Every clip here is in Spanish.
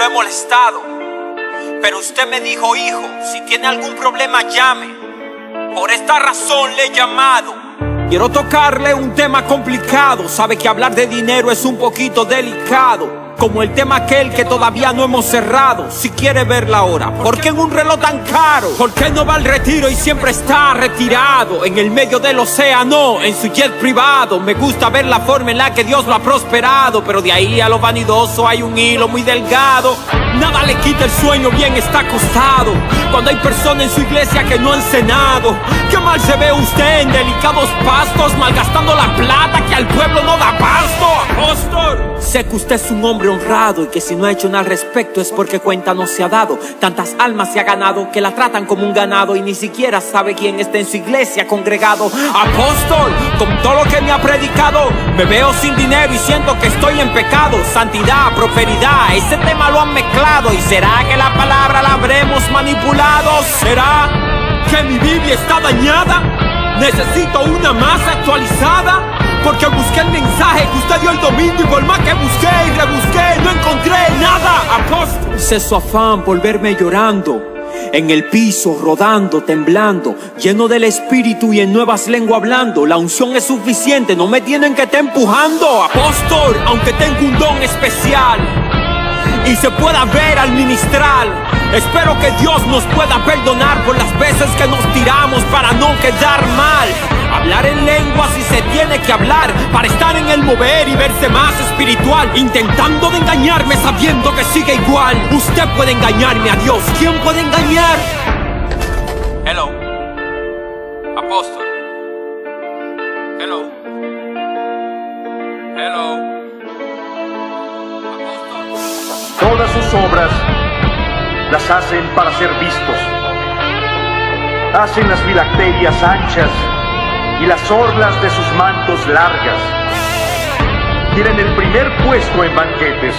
lo he molestado, pero usted me dijo: hijo, si tiene algún problema llame. Por esta razón le he llamado. Quiero tocarle un tema complicado. Sabe que hablar de dinero es un poquito delicado, como el tema aquel que todavía no hemos cerrado. Si quiere ver la hora, ¿por qué en un reloj tan caro? ¿Por qué no va al retiro y siempre está retirado en el medio del océano, en su jet privado? Me gusta ver la forma en la que Dios lo ha prosperado, pero de ahí a lo vanidoso hay un hilo muy delgado. Nada le quita el sueño, bien está acostado, cuando hay personas en su iglesia que no han cenado. Qué mal se ve usted en delicados pastos, malgastando la plata que al pueblo no da pasto, apóstol. Sé que usted es un hombre honrado y que si no ha hecho nada al respecto es porque cuenta no se ha dado. Tantas almas se ha ganado que la tratan como un ganado y ni siquiera sabe quién está en su iglesia congregado. Apóstol, con todo lo que me ha predicado, me veo sin dinero y siento que estoy en pecado. Santidad, prosperidad, ese tema lo han mezclado. ¿Y será que la palabra la habremos manipulado? ¿Será que mi Biblia está dañada? ¿Necesito una más actualizada? Porque busqué el mensaje que usted dio el domingo y por más que busqué y rebusqué no encontré nada, apóstol. Sé su afán por verme llorando en el piso, rodando, temblando, lleno del espíritu y en nuevas lenguas hablando. La unción es suficiente, no me tienen que estar empujando, apóstol. Aunque tengo un don especial y se pueda ver al ministrar, espero que Dios nos pueda perdonar por las veces que nos tiramos para no quedar mal. Hablar en lengua si se tiene que hablar, para estar en el mover y verse más espiritual, intentando de engañarme sabiendo que sigue igual. Usted puede engañarme, a Dios, ¿quién puede engañar? Hello, apóstol. Hello. Hello. Apóstol. Todas sus obras las hacen para ser vistos. Hacen las filacterias anchas y las orlas de sus mantos largas. Tienen el primer puesto en banquetes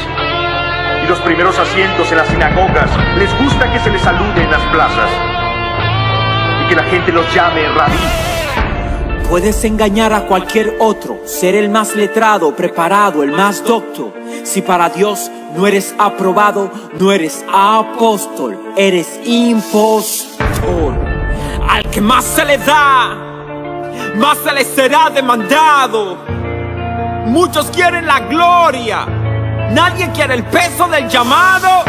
y los primeros asientos en las sinagogas. Les gusta que se les salude en las plazas y que la gente los llame rabí. Puedes engañar a cualquier otro, ser el más letrado, preparado, el más docto. Si para Dios no eres aprobado, no eres apóstol, eres impostor. Al que más se le da, más se les será demandado. Muchos quieren la gloria, nadie quiere el peso del llamado.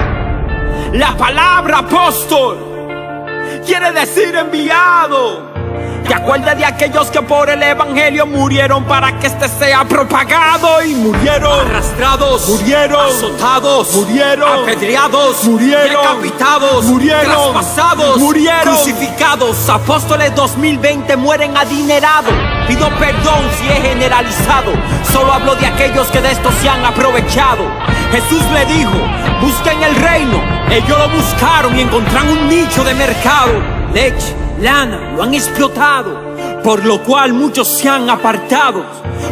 La palabra apóstol quiere decir enviado. ¿Te acuerdas de aquellos que por el evangelio murieron para que este sea propagado? Y murieron arrastrados, murieron azotados, murieron apedreados, murieron decapitados, murieron traspasados, murieron crucificados. Apóstoles 2020 mueren adinerados. Pido perdón si he generalizado, solo hablo de aquellos que de esto se han aprovechado. Jesús le dijo: busquen el reino. Ellos lo buscaron y encontraron un nicho de mercado. Leche, lana, lo han explotado, por lo cual muchos se han apartado,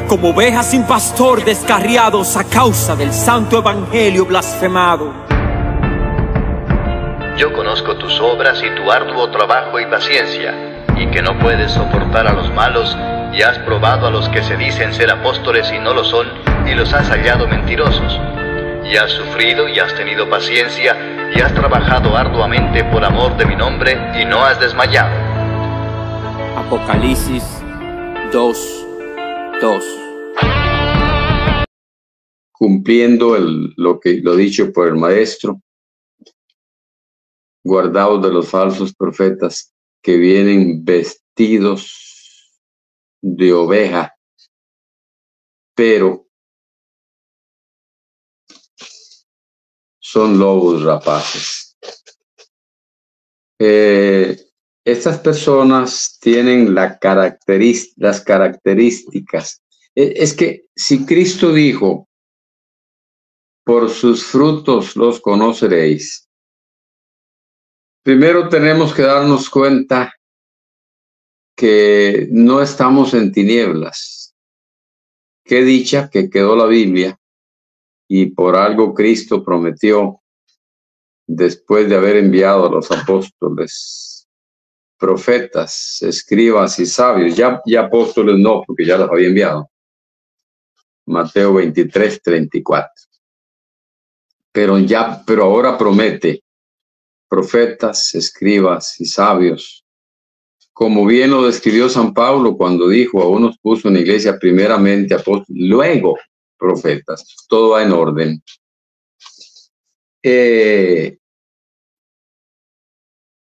como ovejas sin pastor descarriados a causa del santo evangelio blasfemado. Yo conozco tus obras y tu arduo trabajo y paciencia, y que no puedes soportar a los malos, y has probado a los que se dicen ser apóstoles y no lo son, y los has hallado mentirosos. Y has sufrido y has tenido paciencia, y has trabajado arduamente por amor de mi nombre, y no has desmayado. Apocalipsis 2:2. Cumpliendo lo dicho por el maestro, guardaos de los falsos profetas que vienen vestidos de oveja, pero son lobos rapaces. Estas personas tienen las características. Es que si Cristo dijo: por sus frutos los conoceréis, primero tenemos que darnos cuenta que no estamos en tinieblas. Qué dicha que quedó la Biblia, y por algo Cristo prometió, después de haber enviado a los apóstoles, profetas, escribas y sabios, ya apóstoles no, porque ya los había enviado. Mateo 23:34. pero ahora promete profetas, escribas y sabios, como bien lo describió San Pablo cuando dijo: a unos puso en la iglesia primeramente apóstoles, luego profetas. Todo va en orden.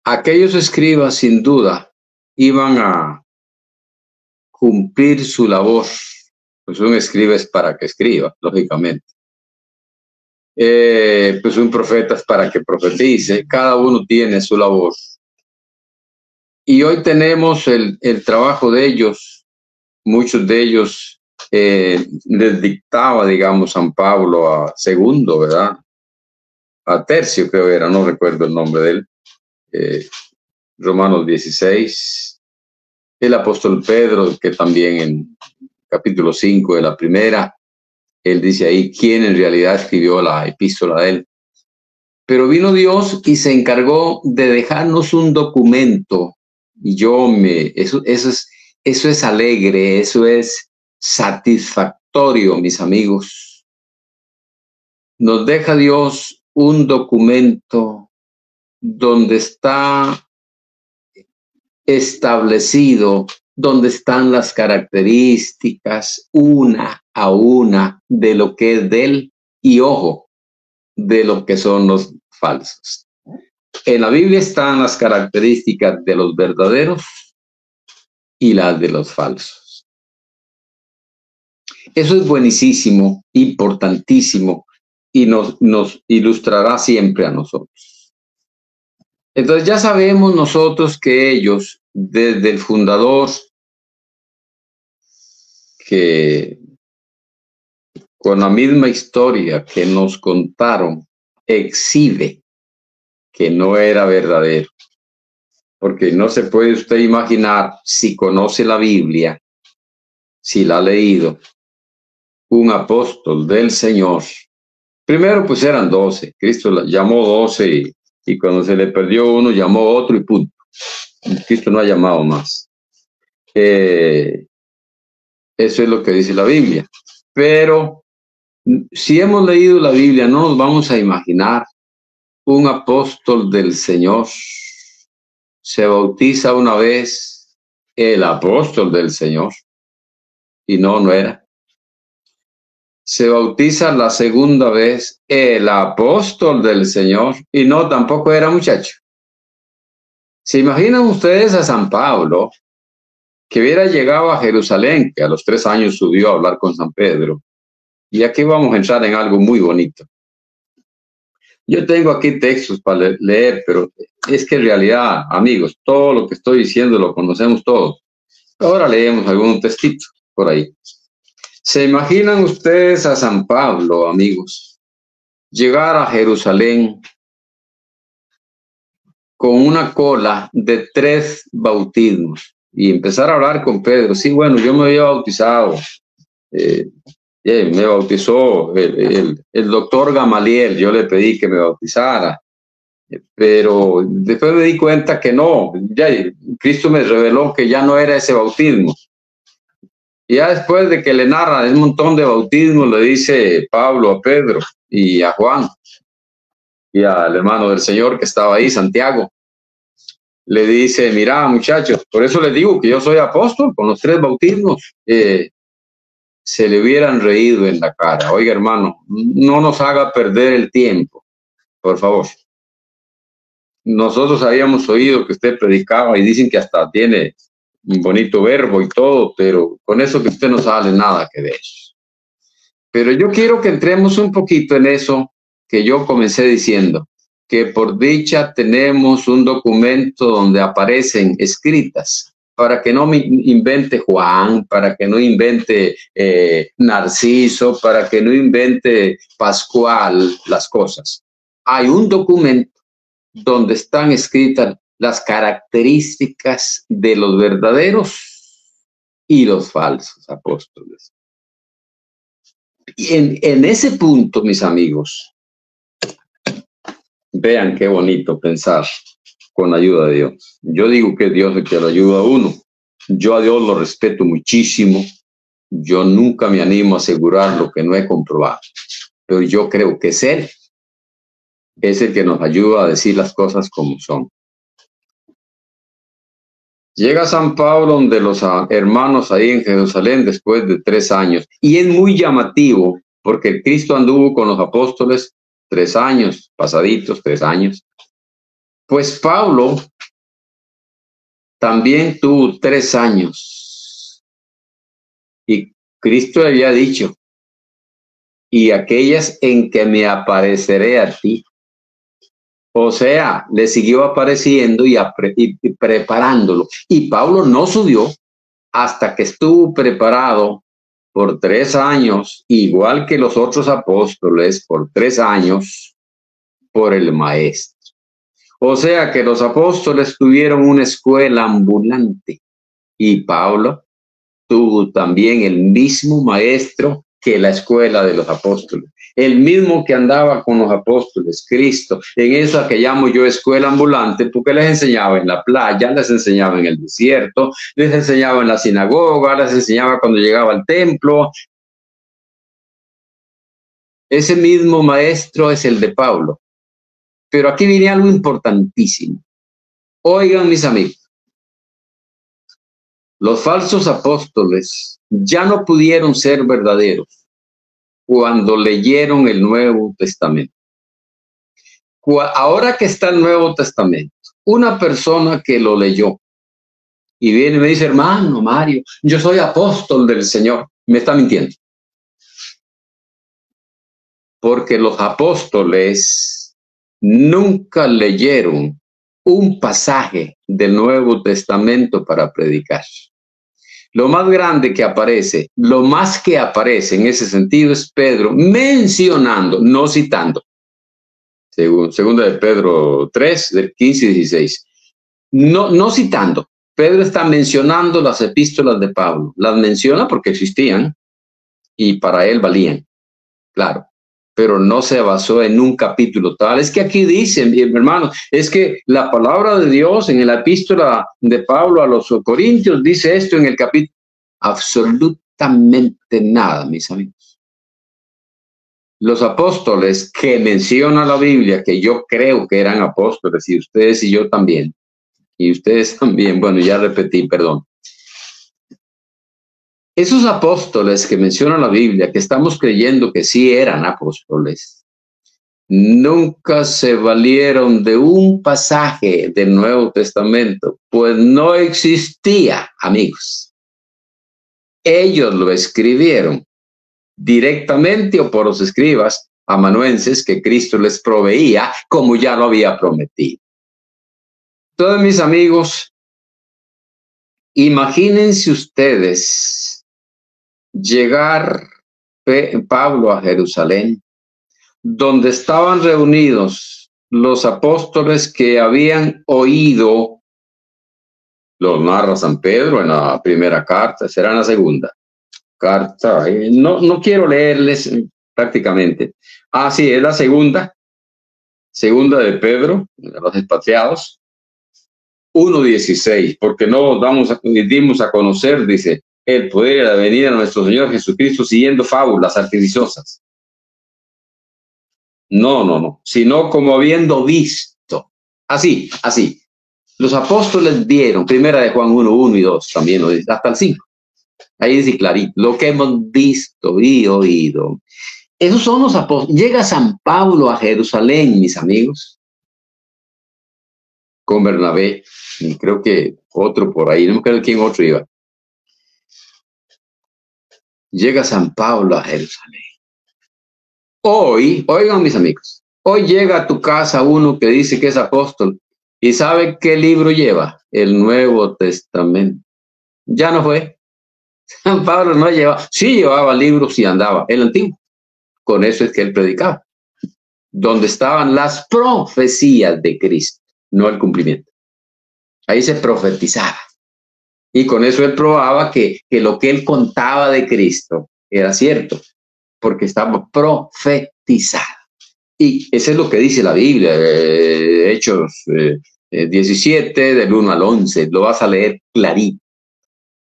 Aquellos escribas sin duda iban a cumplir su labor, pues un escriba es para que escriba, lógicamente. Pues un profeta es para que profetice, cada uno tiene su labor. Y hoy tenemos el trabajo de ellos, muchos de ellos les dictaba, digamos, San Pablo a Segundo, ¿verdad? A Tercio, creo era, no recuerdo el nombre de él, Romanos 16, el apóstol Pedro, que también en capítulo 5 de la primera, él dice ahí quién en realidad escribió la epístola de él. Pero vino Dios y se encargó de dejarnos un documento. Y eso es alegre, eso es satisfactorio, mis amigos. Nos deja Dios un documento donde está establecido, donde están las características una a una de lo que es de él y, ojo, de lo que son los falsos. En la Biblia están las características de los verdaderos y las de los falsos. Eso es buenísimo, importantísimo, y nos ilustrará siempre a nosotros. Entonces ya sabemos nosotros que ellos, desde el fundador, que con la misma historia que nos contaron, exhibe que no era verdadero. Porque no se puede usted imaginar, si conoce la Biblia, si la ha leído, un apóstol del Señor. Primero pues eran 12, Cristo llamó 12 y cuando se le perdió uno llamó otro y punto. Cristo no ha llamado más. Eso es lo que dice la Biblia. Pero si hemos leído la Biblia, no nos vamos a imaginar un apóstol del Señor. Se bautiza una vez el apóstol del Señor. Y no era. Se bautiza la segunda vez el apóstol del Señor. Y no, tampoco era muchacho. ¿Se imaginan ustedes a San Pablo, que hubiera llegado a Jerusalén, que a los 3 años subió a hablar con San Pedro? Y aquí vamos a entrar en algo muy bonito. Yo tengo aquí textos para leer, pero es que en realidad, amigos, todo lo que estoy diciendo lo conocemos todos. Ahora leemos algún textito por ahí. ¿Se imaginan ustedes a San Pablo, amigos, llegar a Jerusalén con una cola de 3 bautismos y empezar a hablar con Pedro? Sí, bueno, yo me había bautizado. Me bautizó el doctor Gamaliel, yo le pedí que me bautizara, pero después me di cuenta que no, ya Cristo me reveló que ya no era ese bautismo. Y ya después de que le narra un montón de bautismos, le dice Pablo a Pedro y a Juan y al hermano del Señor que estaba ahí, Santiago, le dice: mira, muchachos, por eso les digo que yo soy apóstol con los 3 bautismos. Se le hubieran reído en la cara. Oiga, hermano, no nos haga perder el tiempo, por favor. Nosotros habíamos oído que usted predicaba y dicen que hasta tiene un bonito verbo y todo, pero con eso que usted no sabe nada que de eso. Pero yo quiero que entremos un poquito en eso que yo comencé diciendo, que por dicha tenemos un documento donde aparecen escritas, para que no me invente Juan, para que no invente Narciso, para que no invente Pascual las cosas. Hay un documento donde están escritas las características de los verdaderos y los falsos apóstoles. Y en ese punto, mis amigos, vean qué bonito pensar con la ayuda de Dios. Yo digo que Dios es el que lo ayuda a uno. Yo a Dios lo respeto muchísimo. Yo nunca me animo a asegurar lo que no he comprobado. Pero yo creo que es Él es el que nos ayuda a decir las cosas como son. Llega San Pablo donde los hermanos ahí en Jerusalén después de 3 años. Y es muy llamativo porque Cristo anduvo con los apóstoles 3 años, pasaditos 3 años. Pues Pablo también tuvo 3 años. Y Cristo le había dicho, y aquellas en que me apareceré a ti. O sea, le siguió apareciendo y preparándolo. Y Pablo no subió hasta que estuvo preparado por 3 años, igual que los otros apóstoles, por 3 años, por el maestro. O sea que los apóstoles tuvieron una escuela ambulante y Pablo tuvo también el mismo maestro que la escuela de los apóstoles. El mismo que andaba con los apóstoles, Cristo, en esa que llamo yo escuela ambulante, porque les enseñaba en la playa, les enseñaba en el desierto, les enseñaba en la sinagoga, les enseñaba cuando llegaba al templo. Ese mismo maestro es el de Pablo. Pero aquí viene algo importantísimo. Oigan, mis amigos, los falsos apóstoles ya no pudieron ser verdaderos cuando leyeron el Nuevo Testamento. Ahora que está el Nuevo Testamento, una persona que lo leyó y viene y me dice, hermano Mario, yo soy apóstol del Señor, me está mintiendo. Porque los apóstoles nunca leyeron un pasaje del Nuevo Testamento para predicar. Lo más grande que aparece, lo más que aparece en ese sentido es Pedro mencionando, no citando. Segunda de Pedro 3, del 15 y 16. No citando. Pedro está mencionando las epístolas de Pablo. Las menciona porque existían y para él valían. Claro. Pero no se basó en un capítulo tal. Es que aquí dice, mi hermano, es que la palabra de Dios en la epístola de Pablo a los Corintios dice esto en el capítulo. Absolutamente nada, mis amigos. Los apóstoles que menciona la Biblia, que yo creo que eran apóstoles, y ustedes y yo también, y ustedes también, bueno, ya repetí, perdón. Esos apóstoles que menciona la Biblia, que estamos creyendo que sí eran apóstoles, nunca se valieron de un pasaje del Nuevo Testamento, pues no existía, amigos. Ellos lo escribieron directamente o por los escribas amanuenses que Cristo les proveía, como ya lo había prometido. Todos mis amigos, imagínense ustedes llegar Pablo a Jerusalén, donde estaban reunidos los apóstoles que habían oído, lo narra San Pedro en la primera carta, será en la segunda carta, no quiero leerles prácticamente. Sí, es la segunda de Pedro, de los expatriados, 1:16, porque no dimos a conocer, dice, el poder y la venida de nuestro Señor Jesucristo siguiendo fábulas artificiosas. No, sino como habiendo visto. Así. Los apóstoles vieron, primera de Juan 1 y 2, también lo dice, hasta el 5. Ahí dice clarito, lo que hemos visto y oído. Esos son los apóstoles. Llega San Pablo a Jerusalén, mis amigos, con Bernabé, y creo que otro por ahí, no me acuerdo quién otro iba. Llega San Pablo a Jerusalén. Hoy, oigan mis amigos, hoy llega a tu casa uno que dice que es apóstol y ¿sabe qué libro lleva? El Nuevo Testamento. Ya no fue. San Pablo no llevaba, sí llevaba libros y andaba, el antiguo. Con eso es que él predicaba. Donde estaban las profecías de Cristo, no el cumplimiento. Ahí se profetizaba. Y con eso él probaba que lo que él contaba de Cristo era cierto, porque estaba profetizado. Y eso es lo que dice la Biblia, Hechos 17, del 1 al 11, lo vas a leer clarito.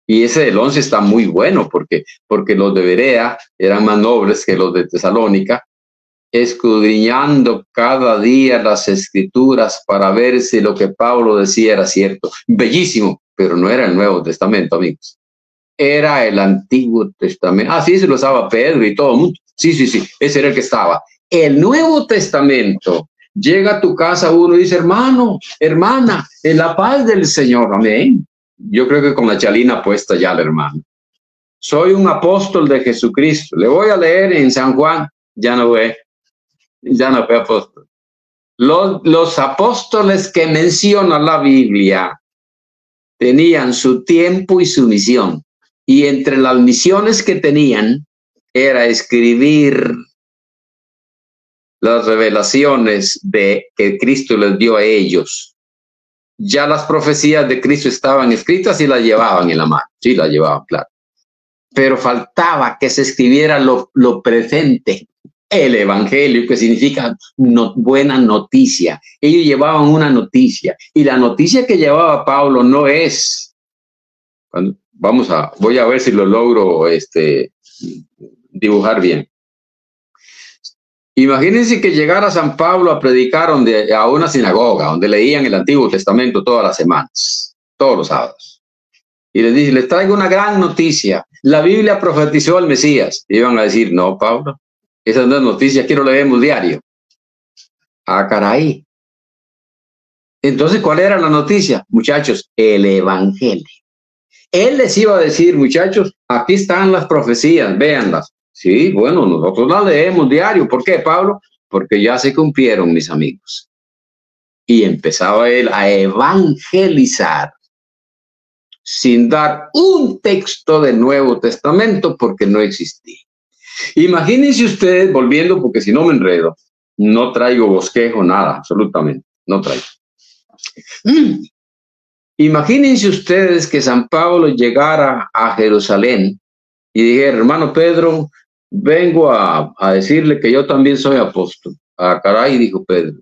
Y ese del 11 está muy bueno, porque los de Berea eran más nobles que los de Tesalónica, escudriñando cada día las escrituras para ver si lo que Pablo decía era cierto. Bellísimo, pero no era el Nuevo Testamento, amigos. Era el Antiguo Testamento. Ah, sí, se lo usaba Pedro y todo el mundo. Sí, ese era el que estaba. El Nuevo Testamento. Llega a tu casa uno y dice, hermano, hermana, en la paz del Señor, amén. Yo creo que con la chalina puesta ya el hermano. Soy un apóstol de Jesucristo. Le voy a leer en San Juan. Ya no fue apóstol. Los apóstoles que menciona la Biblia tenían su tiempo y su misión. Y entre las misiones que tenían era escribir las revelaciones que Cristo les dio a ellos. Ya las profecías de Cristo estaban escritas y las llevaban en la mano. Sí, las llevaban, claro. Pero faltaba que se escribiera lo presente, el evangelio, que significa buena noticia. Ellos llevaban una noticia, y la noticia que llevaba Pablo no es, voy a ver si lo logro dibujar bien. Imagínense que llegara San Pablo a predicar a una sinagoga donde leían el Antiguo Testamento todas las semanas, todos los sábados. Y les dice, les traigo una gran noticia. La Biblia profetizó al Mesías. Y iban a decir, no, Pablo, esa no es noticia, aquí lo leemos diario. Ah, caray. Entonces, ¿cuál era la noticia? Muchachos, el evangelio. Él les iba a decir, muchachos, aquí están las profecías, véanlas. Sí, bueno, nosotros las leemos diario. ¿Por qué, Pablo? Porque ya se cumplieron, mis amigos. Y empezaba él a evangelizar sin dar un texto del Nuevo Testamento porque no existía. Imagínense ustedes, volviendo, porque si no me enredo, no traigo bosquejo, nada, absolutamente, no traigo. Imagínense ustedes que San Pablo llegara a Jerusalén y dijera, hermano Pedro, vengo a decirle que yo también soy apóstol. Ah, caray, dijo Pedro.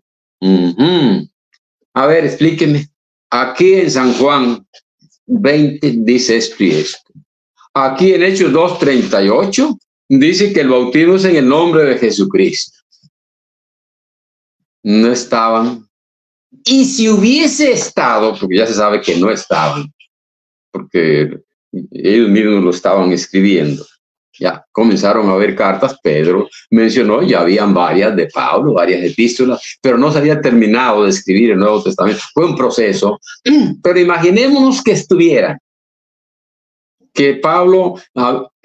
A ver, explíqueme. Aquí en San Juan 20 dice esto y esto. Aquí en Hechos 2:38 dice que el bautismo es en el nombre de Jesucristo. No estaban. Y si hubiese estado, porque ya se sabe que no estaban, porque ellos mismos lo estaban escribiendo. Ya comenzaron a ver cartas, Pedro mencionó, ya habían varias de Pablo, varias epístolas, pero no se había terminado de escribir el Nuevo Testamento. Fue un proceso, pero imaginémonos que estuviera. Que Pablo,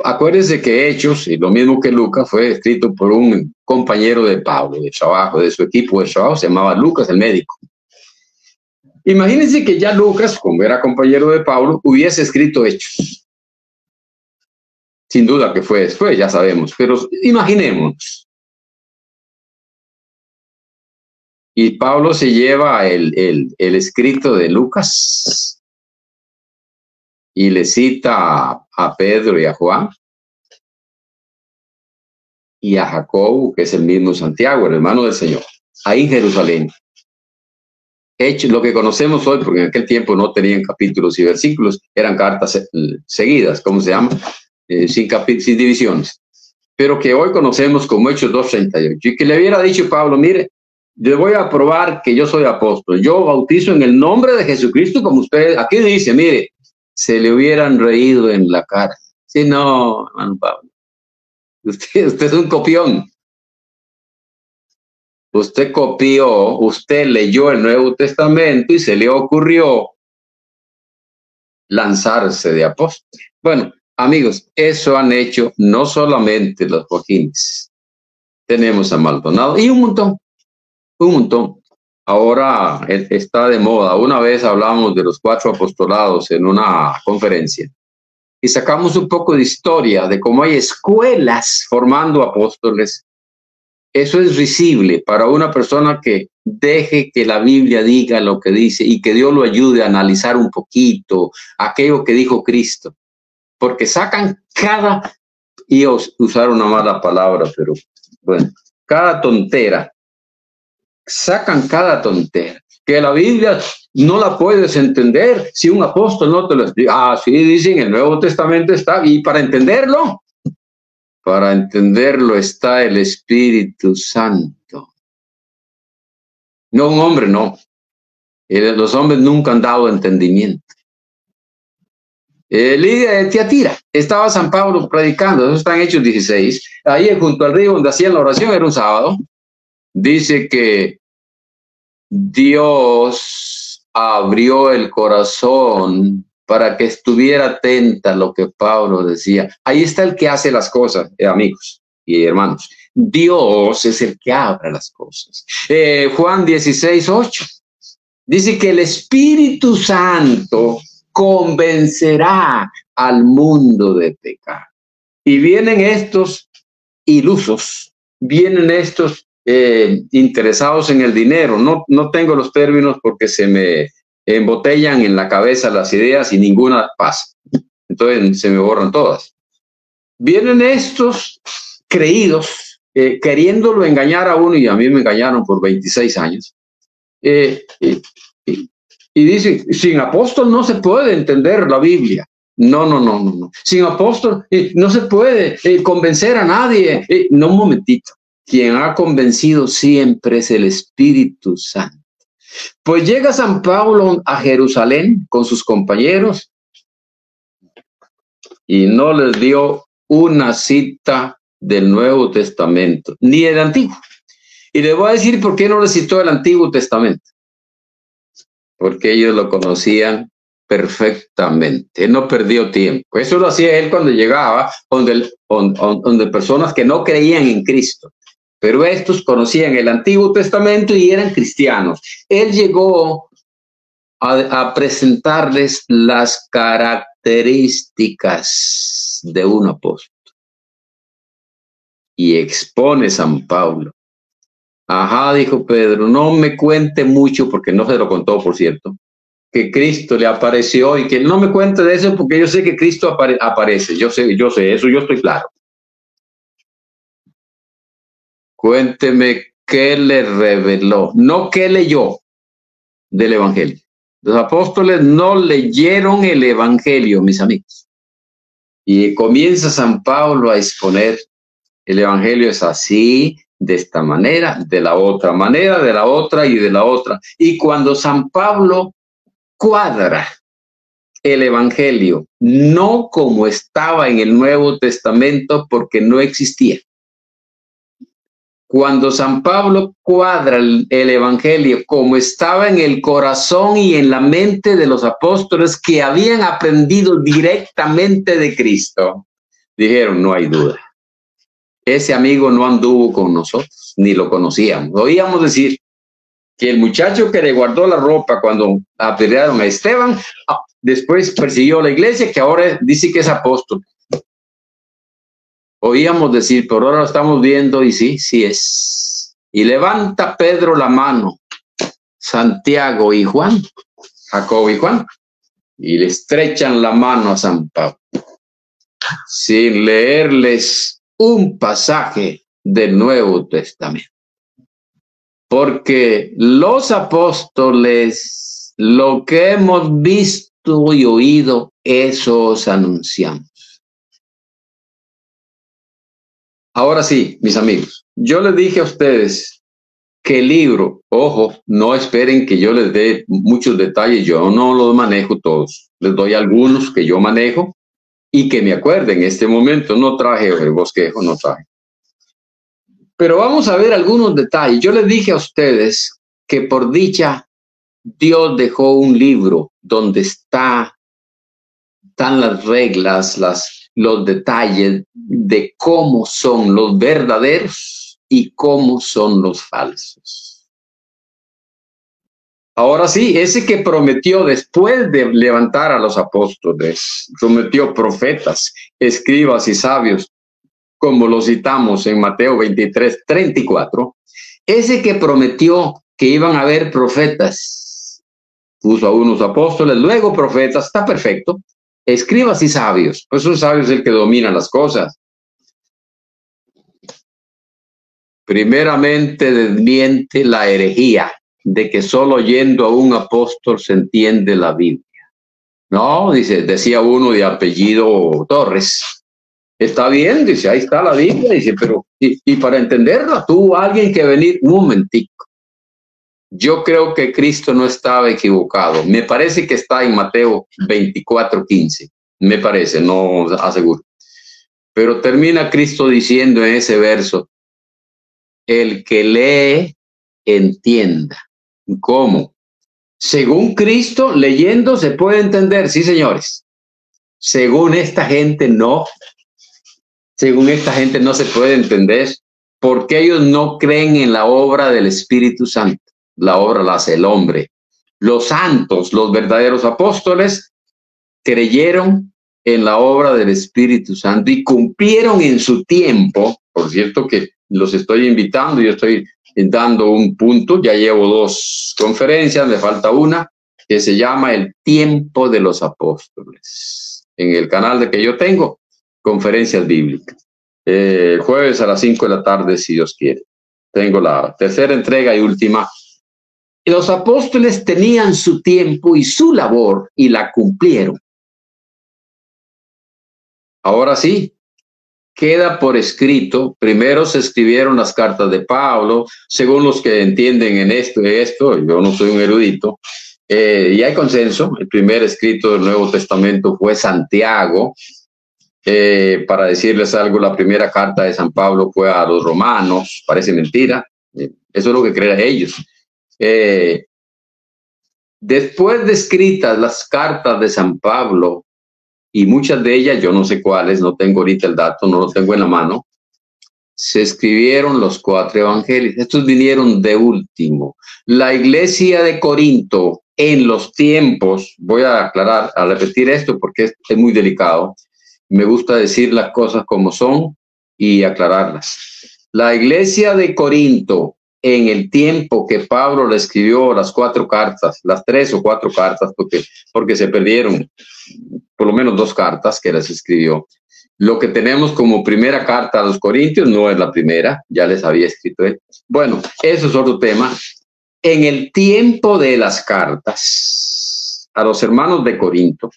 acuérdense que Hechos, y lo mismo que Lucas, fue escrito por un compañero de Pablo, de trabajo, de su equipo de trabajo, se llamaba Lucas, el médico. Imagínense que ya Lucas, como era compañero de Pablo, hubiese escrito Hechos. Sin duda que fue después, ya sabemos, pero imaginemos. Y Pablo se lleva el escrito de Lucas y le cita a Pedro y a Juan y a Jacobo, que es el mismo Santiago, el hermano del Señor, ahí en Jerusalén. Hechos, lo que conocemos hoy, porque en aquel tiempo no tenían capítulos y versículos, eran cartas seguidas, ¿cómo se llama? Sin divisiones, pero que hoy conocemos como Hechos 2:38, y que le hubiera dicho Pablo, mire, le voy a probar que yo soy apóstol, yo bautizo en el nombre de Jesucristo, como ustedes, aquí dice, mire, se le hubieran reído en la cara. Sí, no, hermano Pablo, usted es un copión. Usted copió, usted leyó el Nuevo Testamento y se le ocurrió lanzarse de apóstol. Bueno, amigos, eso han hecho no solamente los Joaquines. Tenemos a Maldonado y un montón. Ahora está de moda. Una vez hablamos de los 4 apostolados en una conferencia y sacamos un poco de historia de cómo hay escuelas formando apóstoles. Eso es risible para una persona que deje que la Biblia diga lo que dice y que Dios lo ayude a analizar un poquito aquello que dijo Cristo. Porque sacan y usar una mala palabra, pero bueno, cada tontera. Sacan cada tontera. Que la Biblia no la puedes entender si un apóstol no te lo explica. Ah, sí, dicen, el Nuevo Testamento está, y para entenderlo, Para entenderlo está el Espíritu Santo. No un hombre, no. Los hombres nunca han dado entendimiento. Lidia de Tiatira, estaba San Pablo predicando, eso está en Hechos 16. Ahí junto al río donde hacían la oración, era un sábado. Dice que Dios abrió el corazón para que estuviera atenta a lo que Pablo decía. Ahí está el que hace las cosas, amigos y hermanos. Dios es el que abre las cosas. Juan 16:8 dice que el Espíritu Santo convencerá al mundo de pecado. Y vienen estos ilusos, vienen estos interesados en el dinero. No tengo los términos porque se me embotellan en la cabeza las ideas y ninguna pasa. Entonces se me borran todas. Vienen estos creídos queriéndolo engañar a uno, y a mí me engañaron por 26 años. Y dice, sin apóstol no se puede entender la Biblia. No. Sin apóstol no se puede convencer a nadie. No, un momentito. Quien ha convencido siempre es el Espíritu Santo. Pues llega San Pablo a Jerusalén con sus compañeros y no les dio una cita del Nuevo Testamento, ni del Antiguo. Y les voy a decir por qué no les citó el Antiguo Testamento. Porque ellos lo conocían perfectamente. Él no perdió tiempo. Eso lo hacía él cuando llegaba donde personas que no creían en Cristo. Pero estos conocían el Antiguo Testamento y eran cristianos. Él llegó a presentarles las características de un apóstol. Y expone San Pablo. Ajá, dijo Pedro, no me cuente mucho, porque no se lo contó, por cierto, que Cristo le apareció, y que no me cuente de eso porque yo sé que Cristo aparece. Yo sé eso, yo estoy claro. Cuénteme qué le reveló, no qué leyó del Evangelio. Los apóstoles no leyeron el Evangelio, mis amigos. Y comienza San Pablo a exponer, el Evangelio es así, de esta manera, de la otra manera, de la otra y de la otra. Y cuando San Pablo cuadra el Evangelio, no como estaba en el Nuevo Testamento, porque no existía. Cuando San Pablo cuadra el Evangelio como estaba en el corazón y en la mente de los apóstoles que habían aprendido directamente de Cristo, dijeron, no hay duda. Ese amigo no anduvo con nosotros, ni lo conocíamos. Oíamos decir que el muchacho que le guardó la ropa cuando apedrearon a Esteban, después persiguió a la iglesia, que ahora dice que es apóstol. Oíamos decir, pero ahora lo estamos viendo y sí es. Y levanta Pedro la mano, Santiago y Juan, Jacobo y Juan, y le estrechan la mano a San Pablo, sin leerles un pasaje del Nuevo Testamento. Porque los apóstoles, lo que hemos visto y oído, eso os anunciamos. Ahora sí, mis amigos, yo les dije a ustedes que el libro, ojo, no esperen que yo les dé muchos detalles, yo no los manejo todos, les doy algunos que yo manejo y que me acuerdo en este momento. No traje el bosquejo, no traje. Pero vamos a ver algunos detalles. Yo les dije a ustedes que por dicha Dios dejó un libro donde están las reglas, los detalles de cómo son los verdaderos y cómo son los falsos. Ahora sí, ese que prometió después de levantar a los apóstoles, prometió profetas, escribas y sabios, como lo citamos en Mateo 23:34, ese que prometió que iban a haber profetas, puso a unos apóstoles, luego profetas, está perfecto, escribas y sabios, pues un sabio es el que domina las cosas. Primeramente desmiente la herejía de que solo oyendo a un apóstol se entiende la Biblia. No, decía uno de apellido Torres, Está bien, dice, ahí está la Biblia, dice, pero, y para entenderla, tuvo alguien que venir, un momentico. Yo creo que Cristo no estaba equivocado. Me parece que está en Mateo 24:15. Me parece, no aseguro. Pero termina Cristo diciendo en ese verso, el que lee, entienda. ¿Cómo? Según Cristo, leyendo se puede entender, sí, señores. Según esta gente, no. Según esta gente no se puede entender porque ellos no creen en la obra del Espíritu Santo. La obra la hace el hombre. Los santos, los verdaderos apóstoles, creyeron en la obra del Espíritu Santo y cumplieron en su tiempo. Por cierto que los estoy invitando, yo estoy dando un punto, ya llevo 2 conferencias, me falta una, que se llama El tiempo de los apóstoles. En el canal de que yo tengo, conferencias bíblicas. Jueves a las 5 de la tarde, si Dios quiere. Tengo la tercera entrega y última. Y los apóstoles tenían su tiempo y su labor y la cumplieron. Ahora sí, queda por escrito. Primero se escribieron las cartas de Pablo, según los que entienden en esto y esto. Yo no soy un erudito. Y hay consenso. El primer escrito del Nuevo Testamento fue Santiago. Para decirles algo, la primera carta de San Pablo fue a los romanos. Parece mentira. Eso es lo que creen ellos. Después de escritas las cartas de San Pablo, y muchas de ellas, yo no sé cuáles, no tengo ahorita el dato, no lo tengo en la mano, se escribieron los 4 evangelios. Estos vinieron de último. La iglesia de Corinto, en los tiempos, voy a aclarar, a repetir esto porque es muy delicado, me gusta decir las cosas como son y aclararlas. La iglesia de Corinto, en el tiempo que Pablo le escribió las 4 cartas, las 3 o 4 cartas, porque se perdieron por lo menos 2 cartas que las escribió. Lo que tenemos como primera carta a los Corintios no es la primera, ya les había escrito él. Bueno, eso es otro tema. En el tiempo de las cartas a los hermanos de Corinto,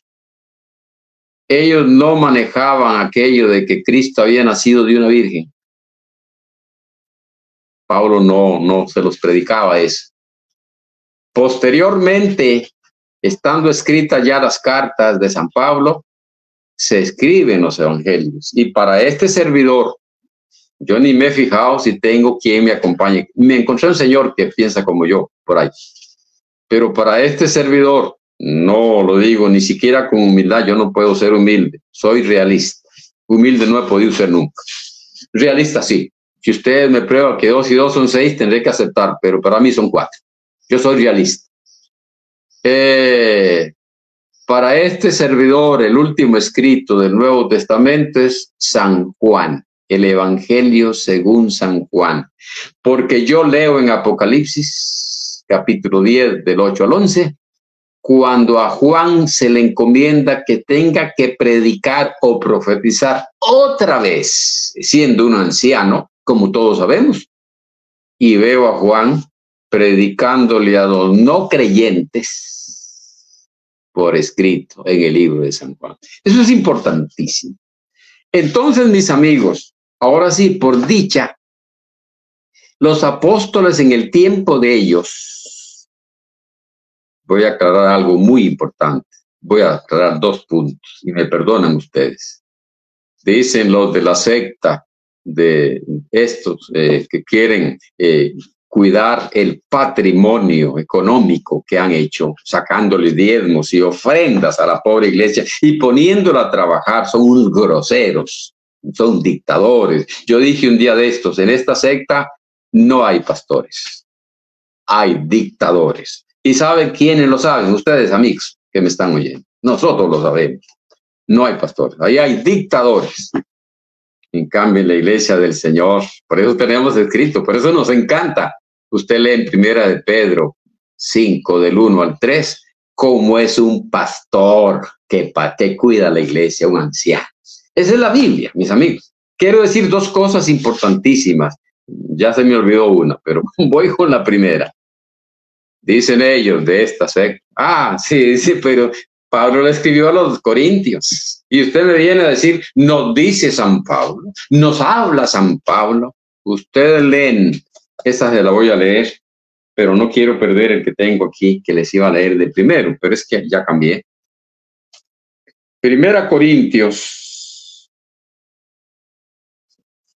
ellos no manejaban aquello de que Cristo había nacido de una virgen. Pablo no se los predicaba eso. Posteriormente, estando escritas ya las cartas de San Pablo, se escriben los evangelios. Y para este servidor, yo ni me he fijado si tengo quien me acompañe. Me encontré un señor que piensa como yo, por ahí. Pero para este servidor, no lo digo ni siquiera con humildad, yo no puedo ser humilde. Soy realista. Humilde no he podido ser nunca. Realista sí. Si ustedes me prueban que 2 y 2 son 6, tendré que aceptar, pero para mí son 4. Yo soy realista. Para este servidor, el último escrito del Nuevo Testamento es San Juan, el Evangelio según San Juan. Porque yo leo en Apocalipsis, capítulo 10, del 8 al 11, cuando a Juan se le encomienda que tenga que predicar o profetizar otra vez, siendo un anciano, como todos sabemos, y veo a Juan predicándole a los no creyentes por escrito en el libro de San Juan. Eso es importantísimo. Entonces, mis amigos, ahora sí, por dicha, los apóstoles en el tiempo de ellos, voy a aclarar algo muy importante, voy a aclarar 2 puntos y me perdonan ustedes. Dicen los de la secta de estos que quieren cuidar el patrimonio económico que han hecho, sacándole diezmos y ofrendas a la pobre iglesia y poniéndola a trabajar, son unos groseros, son dictadores. Yo dije un día de estos, en esta secta no hay pastores, hay dictadores. ¿Y saben quiénes lo saben? Ustedes, amigos, que me están oyendo. Nosotros lo sabemos. No hay pastores, ahí hay dictadores. En cambio, en la iglesia del Señor, por eso tenemos escrito, por eso nos encanta. Usted lee en 1 de Pedro 5, del 1 al 3, cómo es un pastor que cuida la iglesia, un anciano. Esa es la Biblia, mis amigos. Quiero decir 2 cosas importantísimas. Ya se me olvidó una, pero voy con la primera. Dicen ellos de esta secta. Sí, pero Pablo le escribió a los corintios. Y usted me viene a decir, nos dice San Pablo, nos habla San Pablo. Ustedes leen, esa se la voy a leer, pero no quiero perder el que tengo aquí, que les iba a leer de primero, pero es que ya cambié. 1 Corintios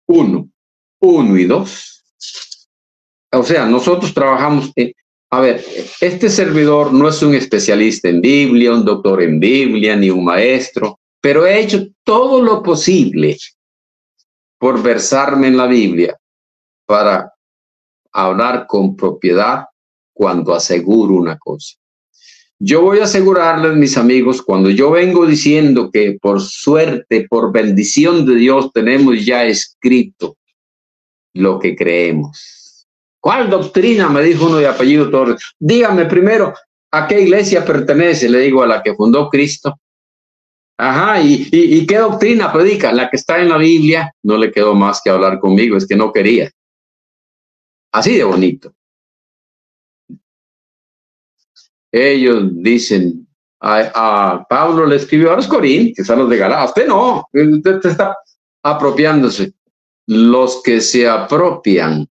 1 y 2. O sea, nosotros trabajamos a ver, este servidor no es un especialista en Biblia, un doctor en Biblia, ni un maestro, pero he hecho todo lo posible por versarme en la Biblia para hablar con propiedad cuando aseguro una cosa. Yo voy a asegurarles, mis amigos, cuando yo vengo diciendo que por suerte, por bendición de Dios, tenemos ya escrito lo que creemos. ¿Cuál doctrina? Me dijo uno de apellido Torres. Dígame primero, ¿a qué iglesia pertenece? Le digo, a la que fundó Cristo. Ajá, ¿y qué doctrina predica? La que está en la Biblia. No le quedó más que hablar conmigo, es que no quería. Así de bonito. Ellos dicen, a Pablo le escribió a los Corintios, a los de Galacia. Usted no, usted está apropiándose. Los que se apropian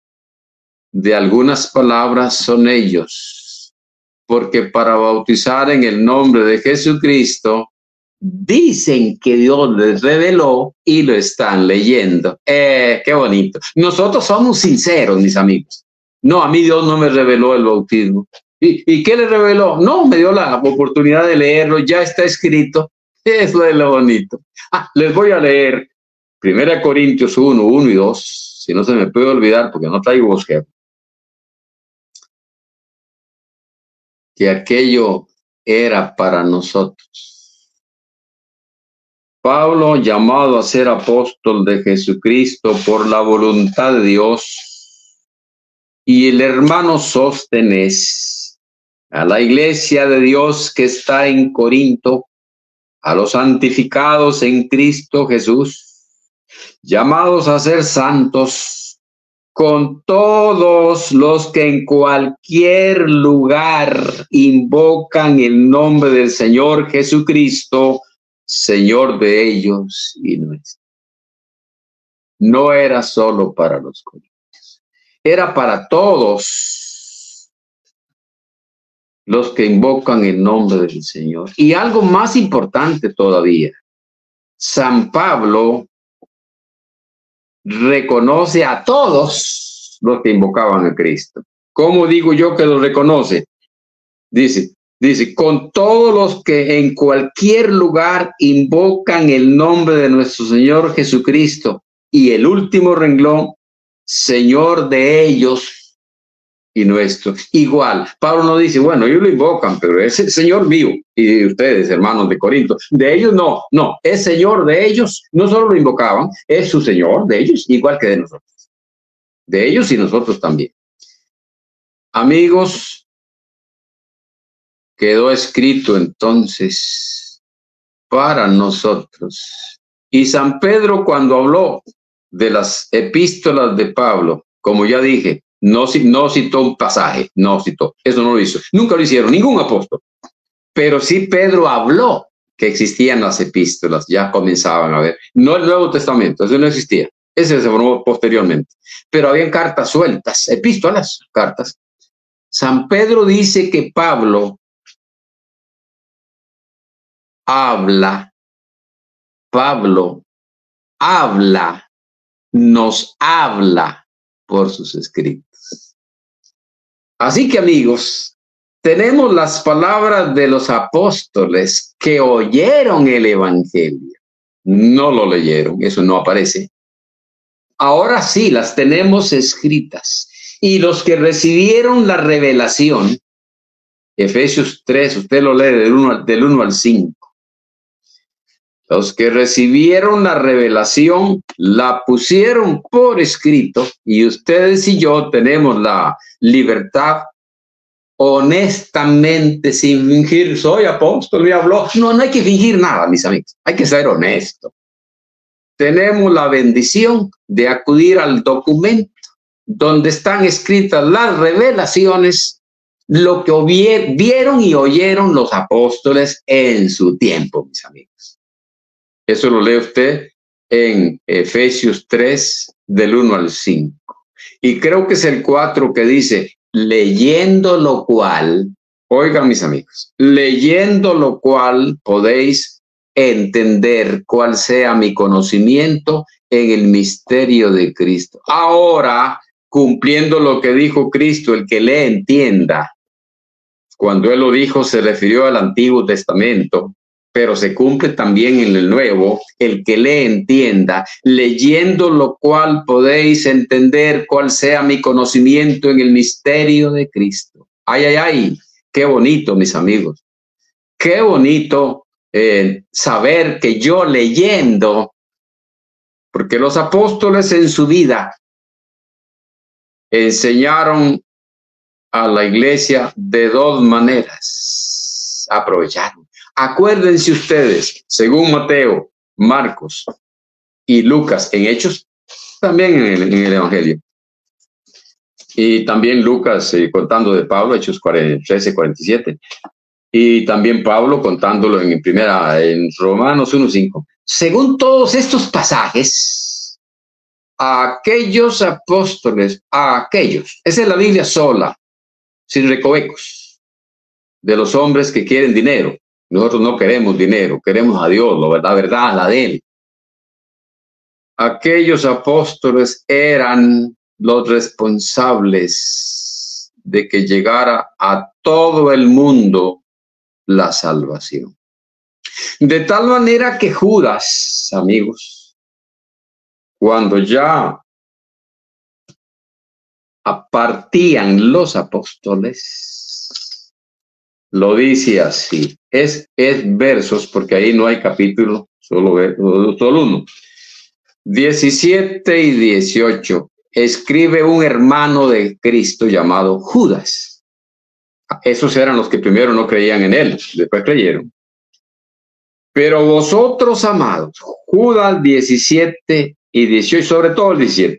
de algunas palabras son ellos, porque para bautizar en el nombre de Jesucristo, dicen que Dios les reveló y lo están leyendo. Qué bonito. Nosotros somos sinceros, mis amigos. No, a mí Dios no me reveló el bautismo. ¿Y qué le reveló? No, me dio la oportunidad de leerlo, ya está escrito. Eso es lo bonito. Les voy a leer 1 Corintios 1 y 2, si no se me puede olvidar, porque no traigo bosquejo. Que aquello era para nosotros. Pablo, llamado a ser apóstol de Jesucristo por la voluntad de Dios, y el hermano Sóstenes, a la iglesia de Dios que está en Corinto, a los santificados en Cristo Jesús, llamados a ser santos, con todos los que en cualquier lugar invocan el nombre del Señor Jesucristo, Señor de ellos y nuestro. No era solo para los corintios, era para todos los que invocan el nombre del Señor. Y algo más importante todavía, San Pablo reconoce a todos los que invocaban a Cristo. ¿Cómo digo yo que los reconoce? Dice, con todos los que en cualquier lugar invocan el nombre de nuestro Señor Jesucristo. Y el último renglón, Señor de ellos y nuestro. Igual, Pablo no dice, bueno, ellos lo invocan, pero es el Señor mío. Y de ustedes, hermanos de Corinto, de ellos no, es Señor de ellos. No solo lo invocaban, es su Señor de ellos, igual que de nosotros. De ellos y nosotros también. Amigos, quedó escrito entonces para nosotros. Y San Pedro, cuando habló de las epístolas de Pablo, como ya dije, no citó un pasaje, no citó, eso no lo hizo, nunca lo hicieron, ningún apóstol. Pero sí Pedro habló que existían las epístolas, ya comenzaban a ver, no el Nuevo Testamento, eso no existía, ese se formó posteriormente, pero habían cartas sueltas, epístolas, cartas. San Pedro dice que Pablo nos habla por sus escritos. Así que, amigos, tenemos las palabras de los apóstoles que oyeron el evangelio. No lo leyeron, eso no aparece. Ahora sí, las tenemos escritas. Y los que recibieron la revelación, Efesios 3, usted lo lee del 1 al 5. Los que recibieron la revelación la pusieron por escrito y ustedes y yo tenemos la libertad honestamente, sin fingir, soy apóstol y habló. No hay que fingir nada, mis amigos, hay que ser honesto. Tenemos la bendición de acudir al documento donde están escritas las revelaciones, lo que vieron y oyeron los apóstoles en su tiempo, mis amigos. Eso lo lee usted en Efesios 3, del 1 al 5. Y creo que es el 4 que dice, leyendo lo cual, oigan mis amigos, leyendo lo cual podéis entender cuál sea mi conocimiento en el misterio de Cristo. Ahora, cumpliendo lo que dijo Cristo, el que le entienda. Cuando él lo dijo, se refirió al Antiguo Testamento, pero se cumple también en el Nuevo, el que le entienda, leyendo lo cual podéis entender cuál sea mi conocimiento en el misterio de Cristo. Ay, ay, ay, qué bonito, mis amigos. Qué bonito saber que yo leyendo, porque los apóstoles en su vida enseñaron a la iglesia de dos maneras. Aprovecharon. Acuérdense ustedes, según Mateo, Marcos y Lucas, en Hechos, también en el Evangelio. Y también Lucas contando de Pablo, Hechos 13, 47. Y también Pablo contándolo en Romanos 1:5. Según todos estos pasajes, a aquellos apóstoles, esa es la Biblia sola, sin recovecos, de los hombres que quieren dinero. Nosotros no queremos dinero, queremos a Dios, la verdad, la de Él. Aquellos apóstoles eran los responsables de que llegara a todo el mundo la salvación. De tal manera que Judas, amigos, cuando ya partían los apóstoles, lo dice así, es versos, porque ahí no hay capítulo, solo uno. 17 y 18, escribe un hermano de Cristo llamado Judas. Esos eran los que primero no creían en él, después creyeron. Pero vosotros, amados, Judas 17 y 18, sobre todo el 17,